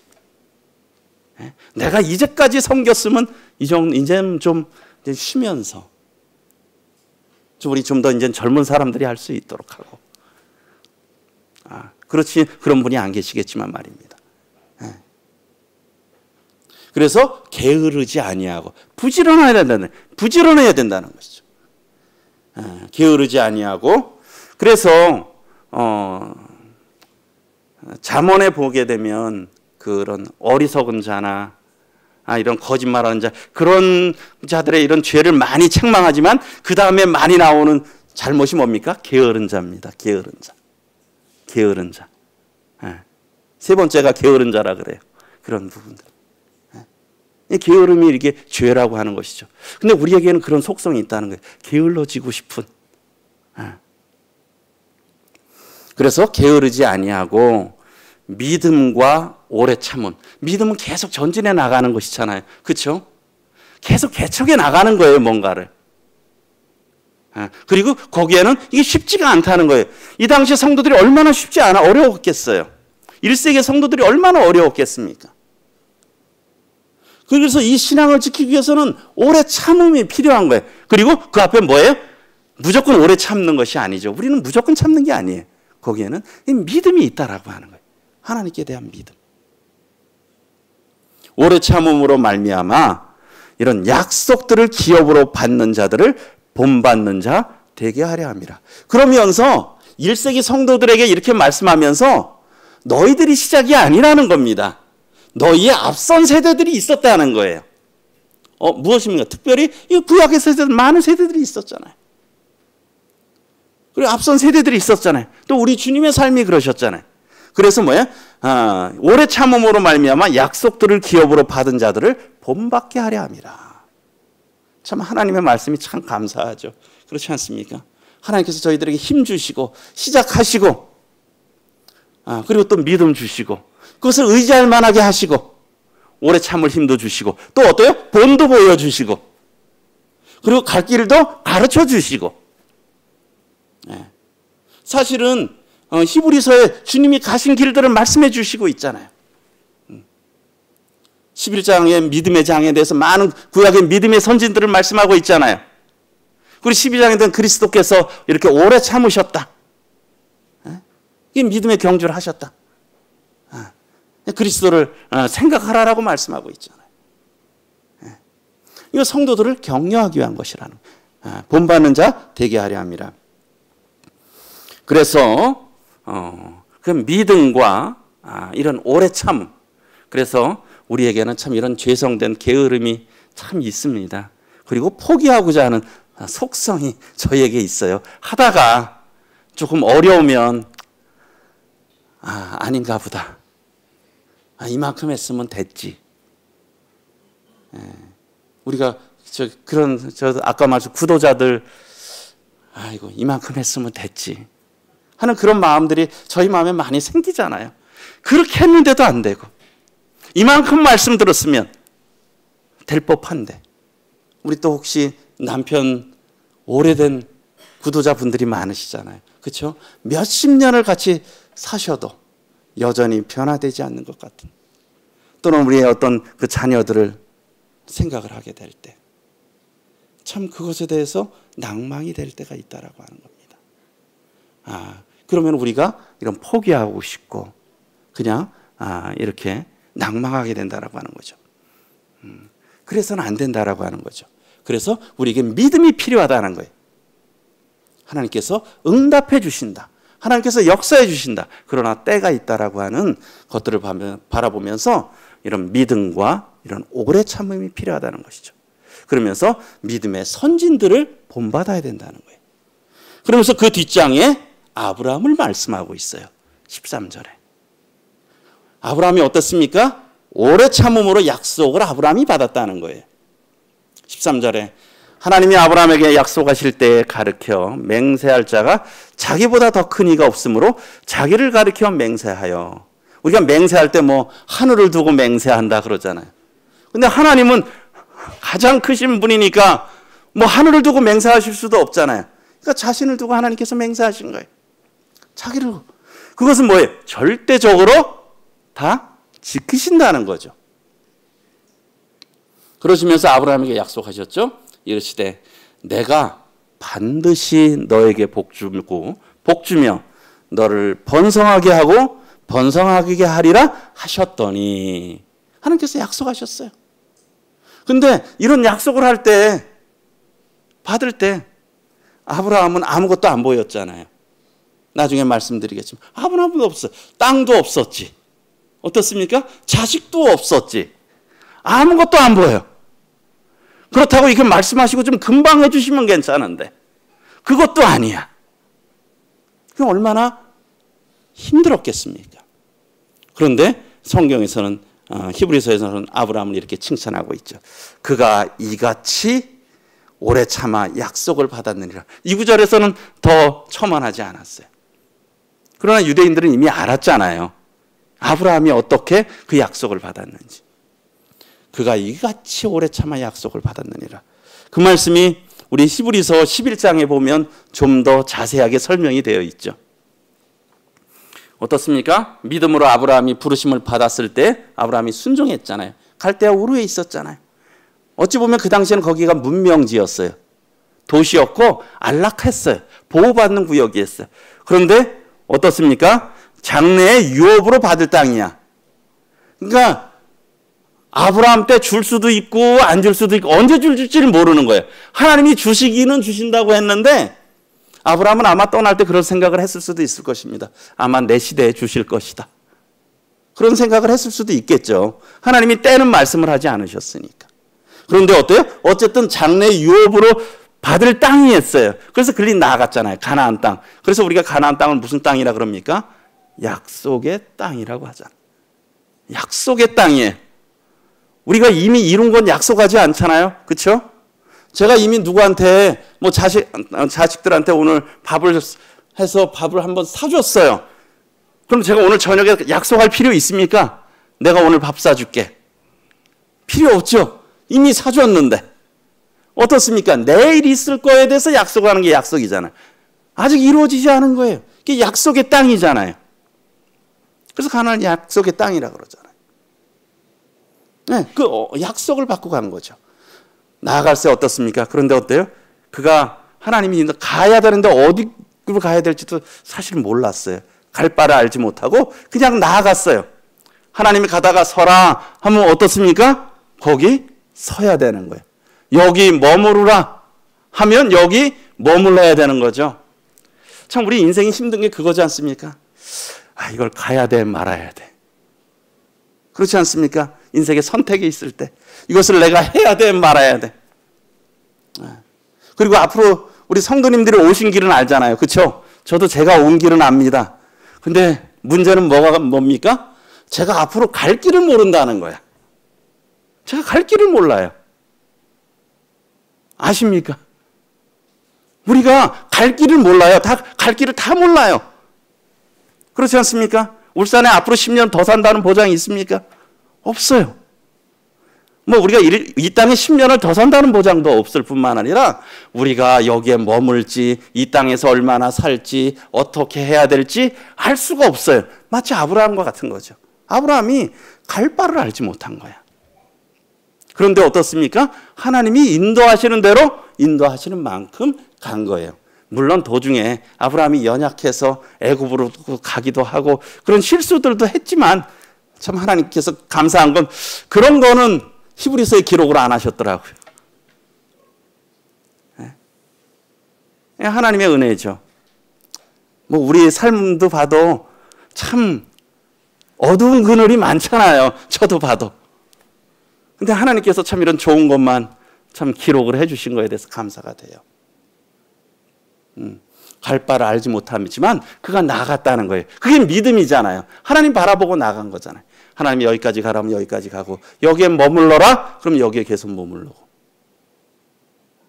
[SPEAKER 1] 내가 이제까지 섬겼으면 이제는 좀 쉬면서 우리 좀 더 이제 젊은 사람들이 할 수 있도록 하고. 그렇지 그런 분이 안 계시겠지만 말입니다. 그래서 게으르지 아니하고 부지런해야 된다는 것이죠. 게으르지 아니하고 그래서 잠언에 보게 되면 그런 어리석은 자나 이런 거짓말하는 자 그런 자들의 이런 죄를 많이 책망하지만 그 다음에 많이 나오는 잘못이 뭡니까? 게으른 자입니다. 게으른 자. 세 번째가 게으른 자라 그래요. 그런 부분들. 게으름이 이게 죄라고 하는 것이죠. 근데 우리에게는 그런 속성이 있다는 거예요. 게을러지고 싶은. 그래서 게으르지 아니하고 믿음과 오래 참음. 믿음은 계속 전진해 나가는 것이잖아요. 그렇죠? 계속 개척해 나가는 거예요. 뭔가를. 그리고 거기에는 이게 쉽지가 않다는 거예요. 이 당시 성도들이 얼마나 쉽지 않아 어려웠겠어요. 1세기 성도들이 얼마나 어려웠겠습니까? 그래서 이 신앙을 지키기 위해서는 오래 참음이 필요한 거예요. 그리고 그 앞에 뭐예요? 무조건 오래 참는 것이 아니죠. 우리는 무조건 참는 게 아니에요. 거기에는 믿음이 있다라고 하는 거예요. 하나님께 대한 믿음. 오래 참음으로 말미암아 이런 약속들을 기업으로 받는 자들을 본받는 자 되게 하려 함이라. 그러면서 1세기 성도들에게 이렇게 말씀하면서 너희들이 시작이 아니라는 겁니다. 너희의 앞선 세대들이 있었다는 거예요. 무엇입니까? 특별히 이 구약의 세대들, 많은 세대들이 있었잖아요. 그리고 앞선 세대들이 있었잖아요. 또 우리 주님의 삶이 그러셨잖아요. 그래서 뭐야? 오래 참음으로 말미암아 약속들을 기업으로 받은 자들을 본받게 하려 함이라. 참 하나님의 말씀이 참 감사하죠. 그렇지 않습니까? 하나님께서 저희들에게 힘 주시고 시작하시고 그리고 또 믿음 주시고 그것을 의지할 만하게 하시고 오래 참을 힘도 주시고 또 어때요? 본도 보여주시고 그리고 갈 길도 가르쳐 주시고 사실은 히브리서에 주님이 가신 길들을 말씀해 주시고 있잖아요. 11장의 믿음의 장에 대해서 많은 구약의 믿음의 선진들을 말씀하고 있잖아요. 그리고 12장에 대한 그리스도께서 이렇게 오래 참으셨다. 이 믿음의 경주를 하셨다. 그리스도를 생각하라라고 말씀하고 있잖아요. 이거 성도들을 격려하기 위한 것이라는 본받는 자 되게 하려 함이라. 그래서 그 믿음과 이런 오래 참음, 그래서 우리에게는 참 이런 죄성된 게으름이 참 있습니다. 그리고 포기하고자 하는 속성이 저희에게 있어요. 하다가 조금 어려우면 아닌가 보다. 이만큼 했으면 됐지. 우리가 아까 말씀 구도자들 아이고 이만큼 했으면 됐지 하는 그런 마음들이 저희 마음에 많이 생기잖아요. 그렇게 했는데도 안 되고 이만큼 말씀 들었으면 될 법한데 우리 또 혹시 남편 오래된 구도자분들이 많으시잖아요. 그렇죠? 몇십 년을 같이 사셔도 여전히 변화되지 않는 것 같은 또는 우리의 어떤 그 자녀들을 생각을 하게 될 때 참 그것에 대해서 낭망이 될 때가 있다라고 하는 겁니다. 그러면 우리가 이런 포기하고 싶고 그냥 이렇게 낭망하게 된다라고 하는 거죠. 그래서는 안 된다라고 하는 거죠. 그래서 우리에게 믿음이 필요하다는 거예요. 하나님께서 응답해 주신다. 하나님께서 역사해 주신다. 그러나 때가 있다라고 하는 것들을 바라보면서 이런 믿음과 이런 오래 참음이 필요하다는 것이죠. 그러면서 믿음의 선진들을 본받아야 된다는 거예요. 그러면서 그 뒷장에 아브라함을 말씀하고 있어요. 13절에. 아브라함이 어떻습니까? 오래 참음으로 약속을 아브라함이 받았다는 거예요. 13절에 하나님이 아브라함에게 약속하실 때에 가르쳐 맹세할 자가 자기보다 더 큰 이가 없으므로 자기를 가르쳐 맹세하여. 우리가 맹세할 때 하늘을 두고 맹세한다 그러잖아요. 근데 하나님은 가장 크신 분이니까 하늘을 두고 맹세하실 수도 없잖아요. 그러니까 자신을 두고 하나님께서 맹세하신 거예요. 자기를. 그것은 뭐예요? 절대적으로 다 지키신다는 거죠. 그러시면서 아브라함에게 약속하셨죠. 이르시되 내가 반드시 너에게 복주며 너를 번성하게 하고 번성하게 하리라 하셨더니 하나님께서 약속하셨어요. 근데 이런 약속을 할 때 받을 때 아브라함은 아무것도 안 보였잖아요. 나중에 말씀드리겠지만 아브라함은 없어. 땅도 없었지. 어떻습니까? 자식도 없었지. 아무것도 안 보여. 그렇다고 이렇게 말씀하시고 좀 금방 해주시면 괜찮은데 그것도 아니야. 그게 얼마나 힘들었겠습니까? 그런데 성경에서는 히브리서에서는 아브라함을 이렇게 칭찬하고 있죠. 그가 이같이 오래 참아 약속을 받았느니라. 이 구절에서는 더 첨언하지 않았어요. 그러나 유대인들은 이미 알았잖아요. 아브라함이 어떻게 그 약속을 받았는지. 그가 이같이 오래 참아 약속을 받았느니라. 그 말씀이 우리 히브리서 11장에 보면 좀 더 자세하게 설명이 되어 있죠. 어떻습니까? 믿음으로 아브라함이 부르심을 받았을 때 아브라함이 순종했잖아요. 갈대아 우르에 있었잖아요. 어찌 보면 그 당시에는 거기가 문명지였어요. 도시였고 안락했어요. 보호받는 구역이었어요. 그런데 어떻습니까? 장래의 유업으로 받을 땅이야. 그러니까 아브라함 때 줄 수도 있고 안 줄 수도 있고 언제 줄지를 모르는 거예요. 하나님이 주시기는 주신다고 했는데 아브라함은 아마 떠날 때 그런 생각을 했을 수도 있을 것입니다. 아마 내 시대에 주실 것이다. 그런 생각을 했을 수도 있겠죠. 하나님이 때는 말씀을 하지 않으셨으니까. 그런데 어때요? 어쨌든 장래 유업으로 받을 땅이었어요. 그래서 그리 나아갔잖아요. 가나안 땅. 그래서 우리가 가나안 땅을 무슨 땅이라 그럽니까? 약속의 땅이라고 하잖아요. 약속의 땅이에요. 우리가 이미 이룬 건 약속하지 않잖아요. 그렇죠? 제가 이미 누구한테 뭐 자식들한테 오늘 밥을 해서 밥을 한번 사줬어요. 그럼 제가 오늘 저녁에 약속할 필요 있습니까? 내가 오늘 밥 사줄게. 필요 없죠. 이미 사줬는데. 어떻습니까? 내일 있을 거에 대해서 약속하는 게 약속이잖아요. 아직 이루어지지 않은 거예요. 이게 약속의 땅이잖아요. 그래서 가나안이 약속의 땅이라고 그러잖아요. 네, 그 약속을 받고 간 거죠. 나아갈새 어떻습니까? 그런데 어때요? 그가 하나님이 가야 되는데 어디로 가야 될지도 사실 몰랐어요. 갈 바를 알지 못하고 그냥 나아갔어요. 하나님이 가다가 서라 하면 어떻습니까? 거기 서야 되는 거예요. 여기 머무르라 하면 여기 머물러야 되는 거죠. 참 우리 인생이 힘든 게 그거지 않습니까? 아, 이걸 가야 돼 말아야 돼. 그렇지 않습니까? 인생의 선택이 있을 때 이것을 내가 해야 돼 말아야 돼. 그리고 앞으로 우리 성도님들이 오신 길은 알잖아요. 그렇죠? 저도 제가 온 길은 압니다. 근데 문제는 뭡니까? 제가 앞으로 갈 길을 모른다는 거야. 제가 갈 길을 몰라요. 아십니까? 우리가 갈 길을 몰라요. 갈 길을 다 몰라요. 그렇지 않습니까? 울산에 앞으로 10년 더 산다는 보장이 있습니까? 없어요. 뭐 우리가 이 땅에 10년을 더 산다는 보장도 없을 뿐만 아니라 우리가 여기에 머물지, 이 땅에서 얼마나 살지, 어떻게 해야 될지 알 수가 없어요. 마치 아브라함과 같은 거죠. 아브라함이 갈 바를 알지 못한 거야. 그런데 어떻습니까? 하나님이 인도하시는 대로 인도하시는 만큼 간 거예요. 물론 도중에 아브라함이 연약해서 애굽으로 가기도 하고 그런 실수들도 했지만 참 하나님께서 감사한 건 그런 거는 히브리서에 기록을 안 하셨더라고요. 하나님의 은혜죠. 뭐 우리의 삶도 봐도 참 어두운 그늘이 많잖아요. 저도 봐도. 근데 하나님께서 참 이런 좋은 것만 참 기록을 해주신 거에 대해서 감사가 돼요. 갈 바를 알지 못하지만 그가 나갔다는 거예요. 그게 믿음이잖아요. 하나님 바라보고 나간 거잖아요. 하나님이 여기까지 가라면 여기까지 가고 여기에 머물러라 그럼 여기에 계속 머물러고.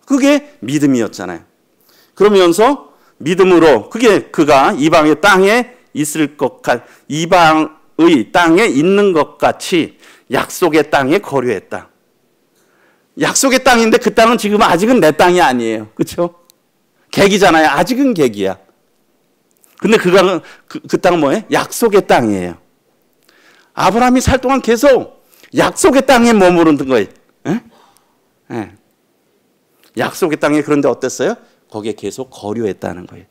[SPEAKER 1] 그게 믿음이었잖아요. 그러면서 믿음으로 그게 그가 이방의 땅에 있을 것 이방의 땅에 있는 것 같이 약속의 땅에 거류했다. 약속의 땅인데 그 땅은 지금 아직은 내 땅이 아니에요. 그렇죠? 객이잖아요. 아직은 객이야. 근데 그 땅은 뭐예요? 약속의 땅이에요. 아브라함이 살 동안 계속 약속의 땅에 머무르는 거예요. 예? 약속의 땅에 그런데 어땠어요? 거기에 계속 거류했다는 거예요.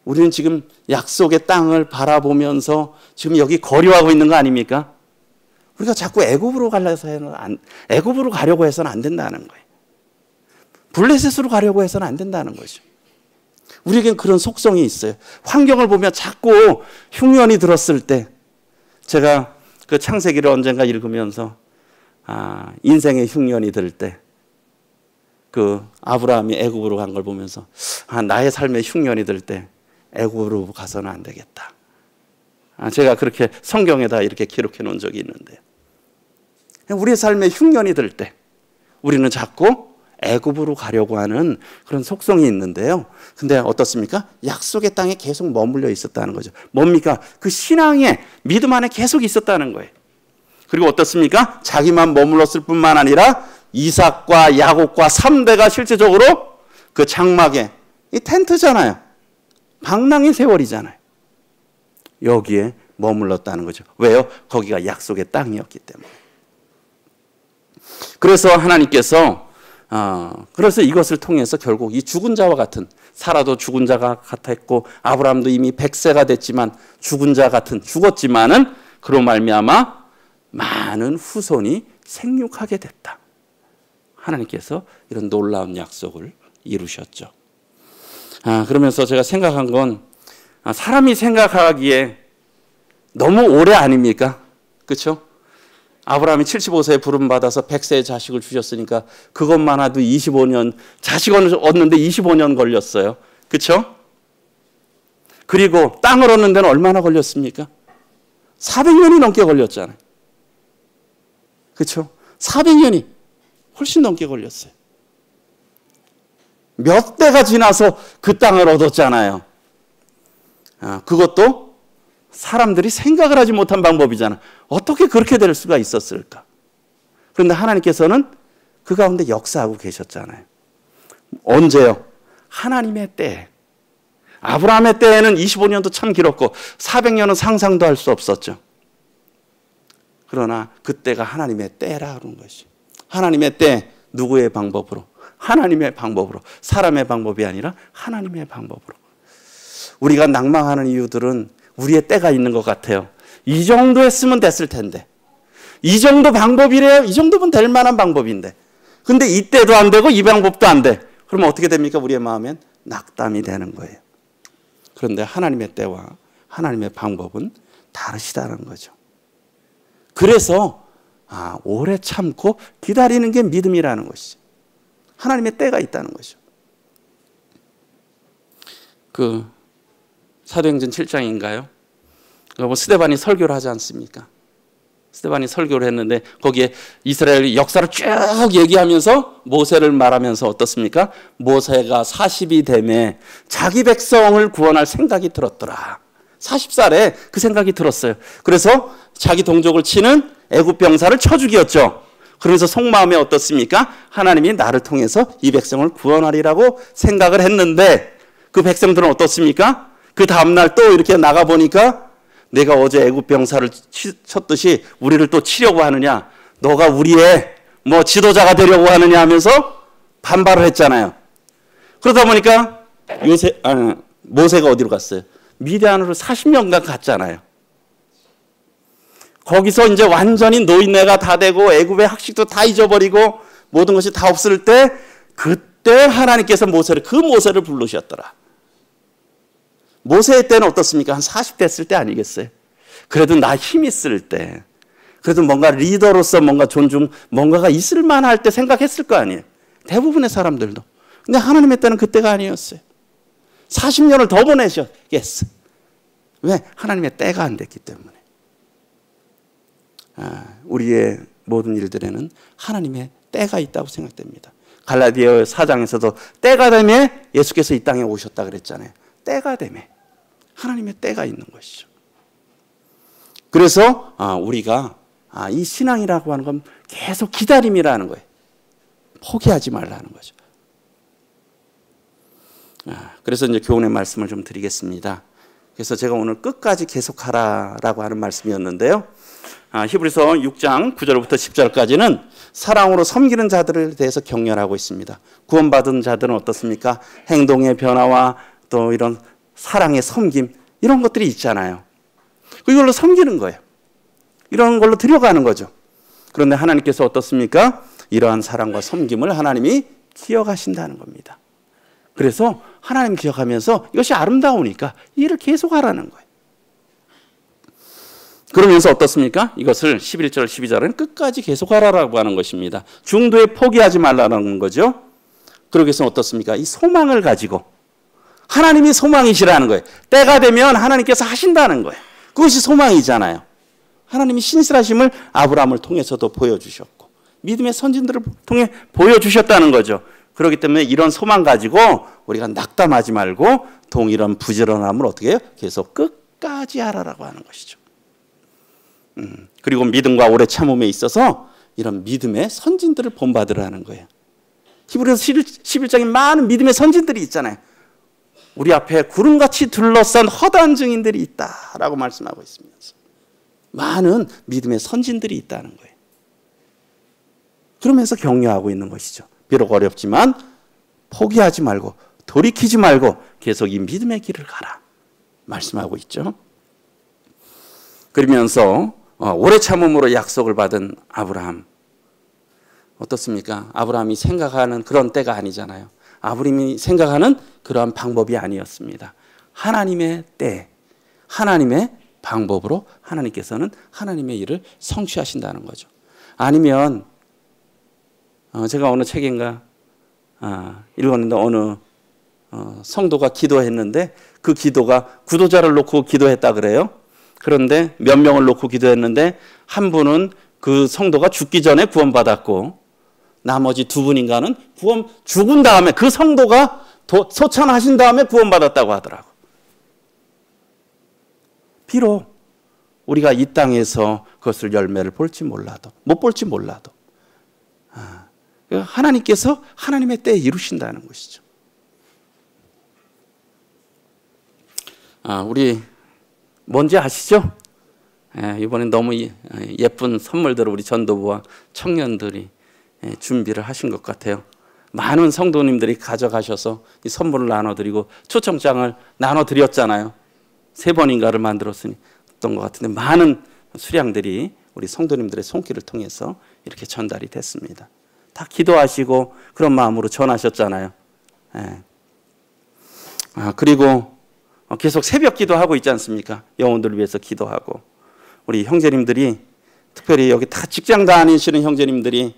[SPEAKER 1] 우리는 지금 약속의 땅을 바라보면서 지금 여기 거류하고 있는 거 아닙니까? 우리가 자꾸 애굽으로 가려고 해서는 안 된다는 거예요. 블레셋으로 가려고 해서는 안 된다는 거죠. 우리에겐 그런 속성이 있어요. 환경을 보면 자꾸 흉년이 들었을 때 제가 그 창세기를 언젠가 읽으면서 인생의 흉년이 들 때 그 아브라함이 애굽으로 간 걸 보면서 나의 삶에 흉년이 들 때 애굽으로 가서는 안 되겠다. 제가 그렇게 성경에다 이렇게 기록해 놓은 적이 있는데 우리의 삶에 흉년이 들 때 우리는 자꾸 애굽으로 가려고 하는 그런 속성이 있는데요. 근데 어떻습니까? 약속의 땅에 계속 머물러 있었다는 거죠. 뭡니까? 그 신앙의 믿음 안에 계속 있었다는 거예요. 그리고 어떻습니까? 자기만 머물렀을 뿐만 아니라 이삭과 야곱과 3대가 실제적으로 그 장막에 이 텐트잖아요. 방랑의 세월이잖아요. 여기에 머물렀다는 거죠. 왜요? 거기가 약속의 땅이었기 때문에. 그래서 하나님께서 그래서 이것을 통해서 결국 이 죽은 자와 같은 사라도 죽은 자가 같았고 아브라함도 이미 100세가 됐지만 죽은 자 같은 죽었지만은 그로 말미암아 많은 후손이 생육하게 됐다. 하나님께서 이런 놀라운 약속을 이루셨죠. 그러면서 제가 생각한 건 사람이 생각하기에 너무 오래 아닙니까? 그렇죠? 아브라함이 75세에 부름받아서 100세의 자식을 주셨으니까 그것만 해도 25년, 자식을 얻는데 25년 걸렸어요. 그렇죠? 그리고 땅을 얻는 데는 얼마나 걸렸습니까? 400년이 넘게 걸렸잖아요. 그렇죠? 400년이 훨씬 넘게 걸렸어요. 몇 대가 지나서 그 땅을 얻었잖아요. 그것도 사람들이 생각을 하지 못한 방법이잖아. 어떻게 그렇게 될 수가 있었을까? 그런데 하나님께서는 그 가운데 역사하고 계셨잖아요. 언제요? 하나님의 때. 아브라함의 때에는 25년도 참 길었고 400년은 상상도 할 수 없었죠. 그러나 그때가 하나님의 때라 하는 것이. 하나님의 때, 누구의 방법으로? 하나님의 방법으로. 사람의 방법이 아니라 하나님의 방법으로. 우리가 낭망하는 이유들은 우리의 때가 있는 것 같아요. 이 정도 했으면 됐을 텐데. 이 정도 방법이래요. 이 정도면 될 만한 방법인데. 근데 이때도 안 되고 이 방법도 안 돼. 그러면 어떻게 됩니까? 우리의 마음엔 낙담이 되는 거예요. 그런데 하나님의 때와 하나님의 방법은 다르시다는 거죠. 그래서 오래 참고 기다리는 게 믿음이라는 것이죠. 하나님의 때가 있다는 것이죠. 사도행전 7장인가요? 스데반이 설교를 하지 않습니까? 스데반이 설교를 했는데 거기에 이스라엘 역사를 쭉 얘기하면서 모세를 말하면서 어떻습니까? 모세가 40이 되매 자기 백성을 구원할 생각이 들었더라. 40살에 그 생각이 들었어요. 그래서 자기 동족을 치는 애굽 병사를 쳐 죽였죠. 그러면서 속마음에 어떻습니까? 하나님이 나를 통해서 이 백성을 구원하리라고 생각을 했는데 그 백성들은 어떻습니까? 그 다음날 또 이렇게 나가보니까 내가 어제 애굽 병사를 쳤듯이 우리를 또 치려고 하느냐, 너가 우리의 지도자가 되려고 하느냐 하면서 반발을 했잖아요. 그러다 보니까 모세가 어디로 갔어요? 미디안으로 40년간 갔잖아요. 거기서 이제 완전히 노인네가 다 되고 애굽의 학식도 다 잊어버리고 모든 것이 다 없을 때 그때 하나님께서 그 모세를 부르셨더라. 모세의 때는 어떻습니까? 한 40 됐을 때 아니겠어요? 그래도 나 힘 있을 때, 그래도 뭔가 리더로서 뭔가 뭔가가 있을 만할 때 생각했을 거 아니에요? 대부분의 사람들도. 근데 하나님의 때는 그때가 아니었어요. 40년을 더 보내셨겠어. 왜? 하나님의 때가 안 됐기 때문에. 우리의 모든 일들에는 하나님의 때가 있다고 생각됩니다. 갈라디아 4장에서도 때가 되면 예수께서 이 땅에 오셨다 그랬잖아요. 때가 되면 하나님의 때가 있는 것이죠. 그래서 우리가 이 신앙이라고 하는 건 계속 기다림이라는 거예요. 포기하지 말라는 거죠. 그래서 이제 교훈의 말씀을 좀 드리겠습니다. 그래서 제가 오늘 끝까지 계속하라라고 하는 말씀이었는데요. 히브리서 6장 9절부터 10절까지는 사랑으로 섬기는 자들에 대해서 격려하고 있습니다. 구원받은 자들은 어떻습니까? 행동의 변화와 또 이런 사랑의 섬김, 이런 것들이 있잖아요. 이걸로 섬기는 거예요. 이런 걸로 들여가는 거죠. 그런데 하나님께서 어떻습니까? 이러한 사랑과 섬김을 하나님이 기억하신다는 겁니다. 그래서 하나님 기억하면서 이것이 아름다우니까 이 일을 계속하라는 거예요. 그러면서 어떻습니까? 이것을 11절, 12절은 끝까지 계속하라라고 하는 것입니다. 중도에 포기하지 말라는 거죠. 그러기 위해서 어떻습니까? 이 소망을 가지고 하나님이 소망이시라는 거예요. 때가 되면 하나님께서 하신다는 거예요. 그것이 소망이잖아요. 하나님이 신실하심을 아브라함을 통해서도 보여주셨고 믿음의 선진들을 통해 보여주셨다는 거죠. 그렇기 때문에 이런 소망 가지고 우리가 낙담하지 말고 동일한 부지런함을 어떻게 해요? 계속 끝까지 하라라고 하는 것이죠. 그리고 믿음과 오래 참음에 있어서 이런 믿음의 선진들을 본받으라는 거예요. 히브리서 11장에 많은 믿음의 선진들이 있잖아요. 우리 앞에 구름같이 둘러싼 허다한 증인들이 있다라고 말씀하고 있으면서 많은 믿음의 선진들이 있다는 거예요. 그러면서 격려하고 있는 것이죠. 비록 어렵지만 포기하지 말고 돌이키지 말고 계속 이 믿음의 길을 가라 말씀하고 있죠. 그러면서 오래 참음으로 약속을 받은 아브라함 어떻습니까? 아브라함이 생각하는 그런 때가 아니잖아요.
[SPEAKER 2] 아브라함이 생각하는 그러한 방법이 아니었습니다. 하나님의 때, 하나님의 방법으로 하나님께서는 하나님의 일을 성취하신다는 거죠. 아니면 제가 어느 책인가 읽었는데 어느 성도가 기도했는데 그 기도가 구도자를 놓고 기도했다 그래요. 그런데 몇 명을 놓고 기도했는데 한 분은 그 성도가 죽기 전에 구원받았고 나머지 두 분인가는 죽은 다음에 그 성도가 소천하신 다음에 구원받았다고 하더라고. 비록 우리가 이 땅에서 그것을 열매를 볼지 몰라도 못 볼지 몰라도 하나님께서 하나님의 때에 이루신다는 것이죠. 우리 뭔지 아시죠? 이번에 너무 예쁜 선물들을 우리 전도부와 청년들이 준비를 하신 것 같아요. 많은 성도님들이 가져가셔서 이 선물을 나눠드리고 초청장을 나눠드렸잖아요. 3번인가를 만들었으니 어떤 것 같은데 많은 수량들이 우리 성도님들의 손길을 통해서 이렇게 전달이 됐습니다. 다 기도하시고 그런 마음으로 전하셨잖아요. 그리고 계속 새벽 기도하고 있지 않습니까? 영혼들을 위해서 기도하고 우리 형제님들이 특별히 여기 다 직장 다니시는 형제님들이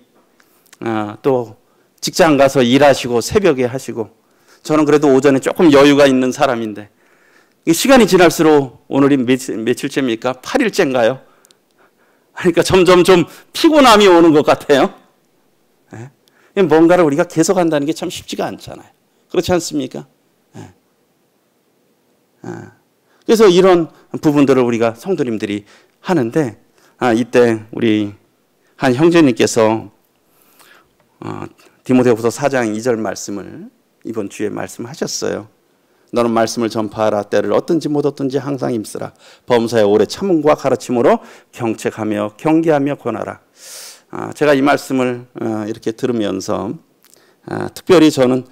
[SPEAKER 2] 또 직장 가서 일하시고 새벽에 하시고 저는 그래도 오전에 조금 여유가 있는 사람인데 시간이 지날수록 오늘이 며칠째입니까? 8일째인가요? 그러니까 점점 좀 피곤함이 오는 것 같아요. 뭔가를 우리가 계속 한다는 게 참 쉽지가 않잖아요. 그렇지 않습니까? 그래서 이런 부분들을 우리가 성도님들이 하는데 이때 우리 한 형제님께서 디모데후서 4장 2절 말씀을 이번 주에 말씀하셨어요. 너는 말씀을 전파하라. 때를 얻든지 못 얻든지 항상 힘쓰라. 범사에 오래 참음과 가르침으로 경책하며 경계하며 권하라. 제가 이 말씀을 이렇게 들으면서 특별히 저는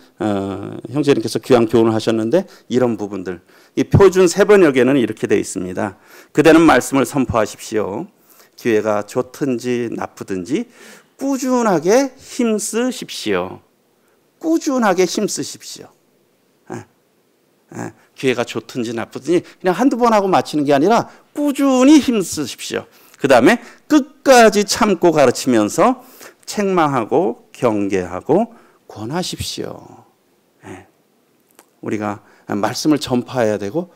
[SPEAKER 2] 형제님께서 귀한 교훈을 하셨는데 이런 부분들 이 표준 세번역에는 이렇게 되어 있습니다. 그대는 말씀을 선포하십시오. 기회가 좋든지 나쁘든지 꾸준하게 힘쓰십시오. 꾸준하게 힘쓰십시오. 기회가 좋든지 나쁘든지 그냥 한두 번 하고 마치는 게 아니라 꾸준히 힘쓰십시오. 그 다음에 끝까지 참고 가르치면서 책망하고 경계하고 권하십시오. 우리가 말씀을 전파해야 되고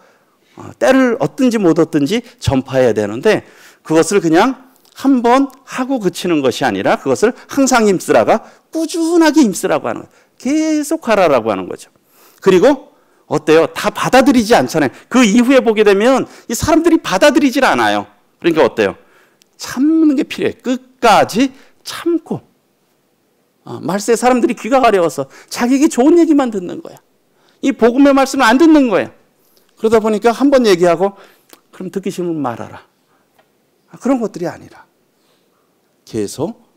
[SPEAKER 2] 때를 얻든지 못 얻든지 전파해야 되는데 그것을 그냥 한 번 하고 그치는 것이 아니라 그것을 항상 힘쓰라가 꾸준하게 힘쓰라고 하는 거예요. 계속 하라라고 하는 거죠. 그리고 어때요? 다 받아들이지 않잖아요. 그 이후에 보게 되면 이 사람들이 받아들이질 않아요. 그러니까 어때요? 참는 게 필요해. 끝까지 참고. 말세에 사람들이 귀가 가려워서 자기에게 좋은 얘기만 듣는 거야. 이 복음의 말씀을 안 듣는 거야. 그러다 보니까 한 번 얘기하고 그럼 듣기 싫으면 말하라. 그런 것들이 아니라 계속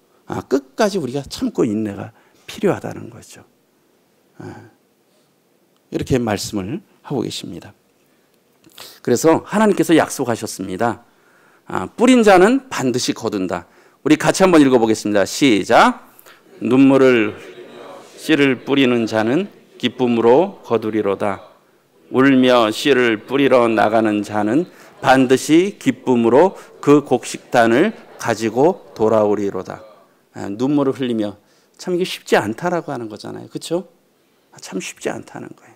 [SPEAKER 2] 끝까지 우리가 참고 인내가 필요하다는 거죠. 이렇게 말씀을 하고 계십니다. 그래서 하나님께서 약속하셨습니다. 뿌린 자는 반드시 거둔다. 우리 같이 한번 읽어보겠습니다. 시작. 눈물을 씨를 뿌리는 자는 기쁨으로 거두리로다. 울며 씨를 뿌리러 나가는 자는 반드시 기쁨으로 그 곡식단을 가지고 돌아오리로다. 눈물을 흘리며 참 이게 쉽지 않다라고 하는 거잖아요. 그렇죠? 참 쉽지 않다는 거예요.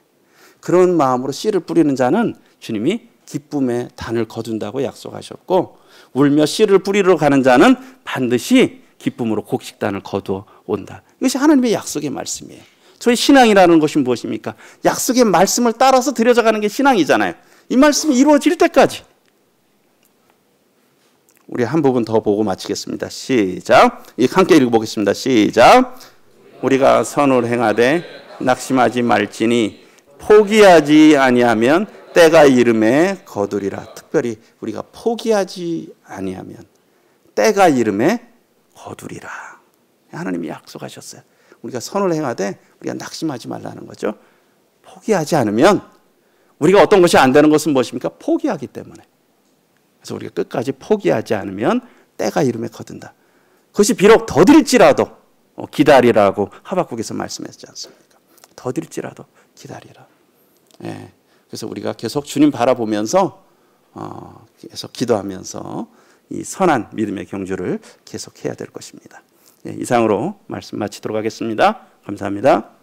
[SPEAKER 2] 그런 마음으로 씨를 뿌리는 자는 주님이 기쁨의 단을 거둔다고 약속하셨고 울며 씨를 뿌리러 가는 자는 반드시 기쁨으로 곡식단을 거두어 온다. 이것이 하나님의 약속의 말씀이에요. 저희 신앙이라는 것이 무엇입니까? 약속의 말씀을 따라서 들여져가는 게 신앙이잖아요. 이 말씀이 이루어질 때까지. 우리 한 부분 더 보고 마치겠습니다. 시작. 함께 읽어보겠습니다. 시작. 우리가 선을 행하되 낙심하지 말지니 포기하지 아니하면 때가 이름에 거두리라. 특별히 우리가 포기하지 아니하면 때가 이름에 거두리라. 하나님이 약속하셨어요. 우리가 선을 행하되 우리가 낙심하지 말라는 거죠. 포기하지 않으면 우리가 어떤 것이 안 되는 것은 무엇입니까? 포기하기 때문에. 그래서 우리가 끝까지 포기하지 않으면 때가 이름에 거둔다. 그것이 비록 더딜지라도 기다리라고 하박국에서 말씀했지 않습니까? 더딜지라도 기다리라. 예. 그래서 우리가 계속 주님 바라보면서 계속 기도하면서 이 선한 믿음의 경주를 계속해야 될 것입니다. 예, 이상으로 말씀 마치도록 하겠습니다. 감사합니다.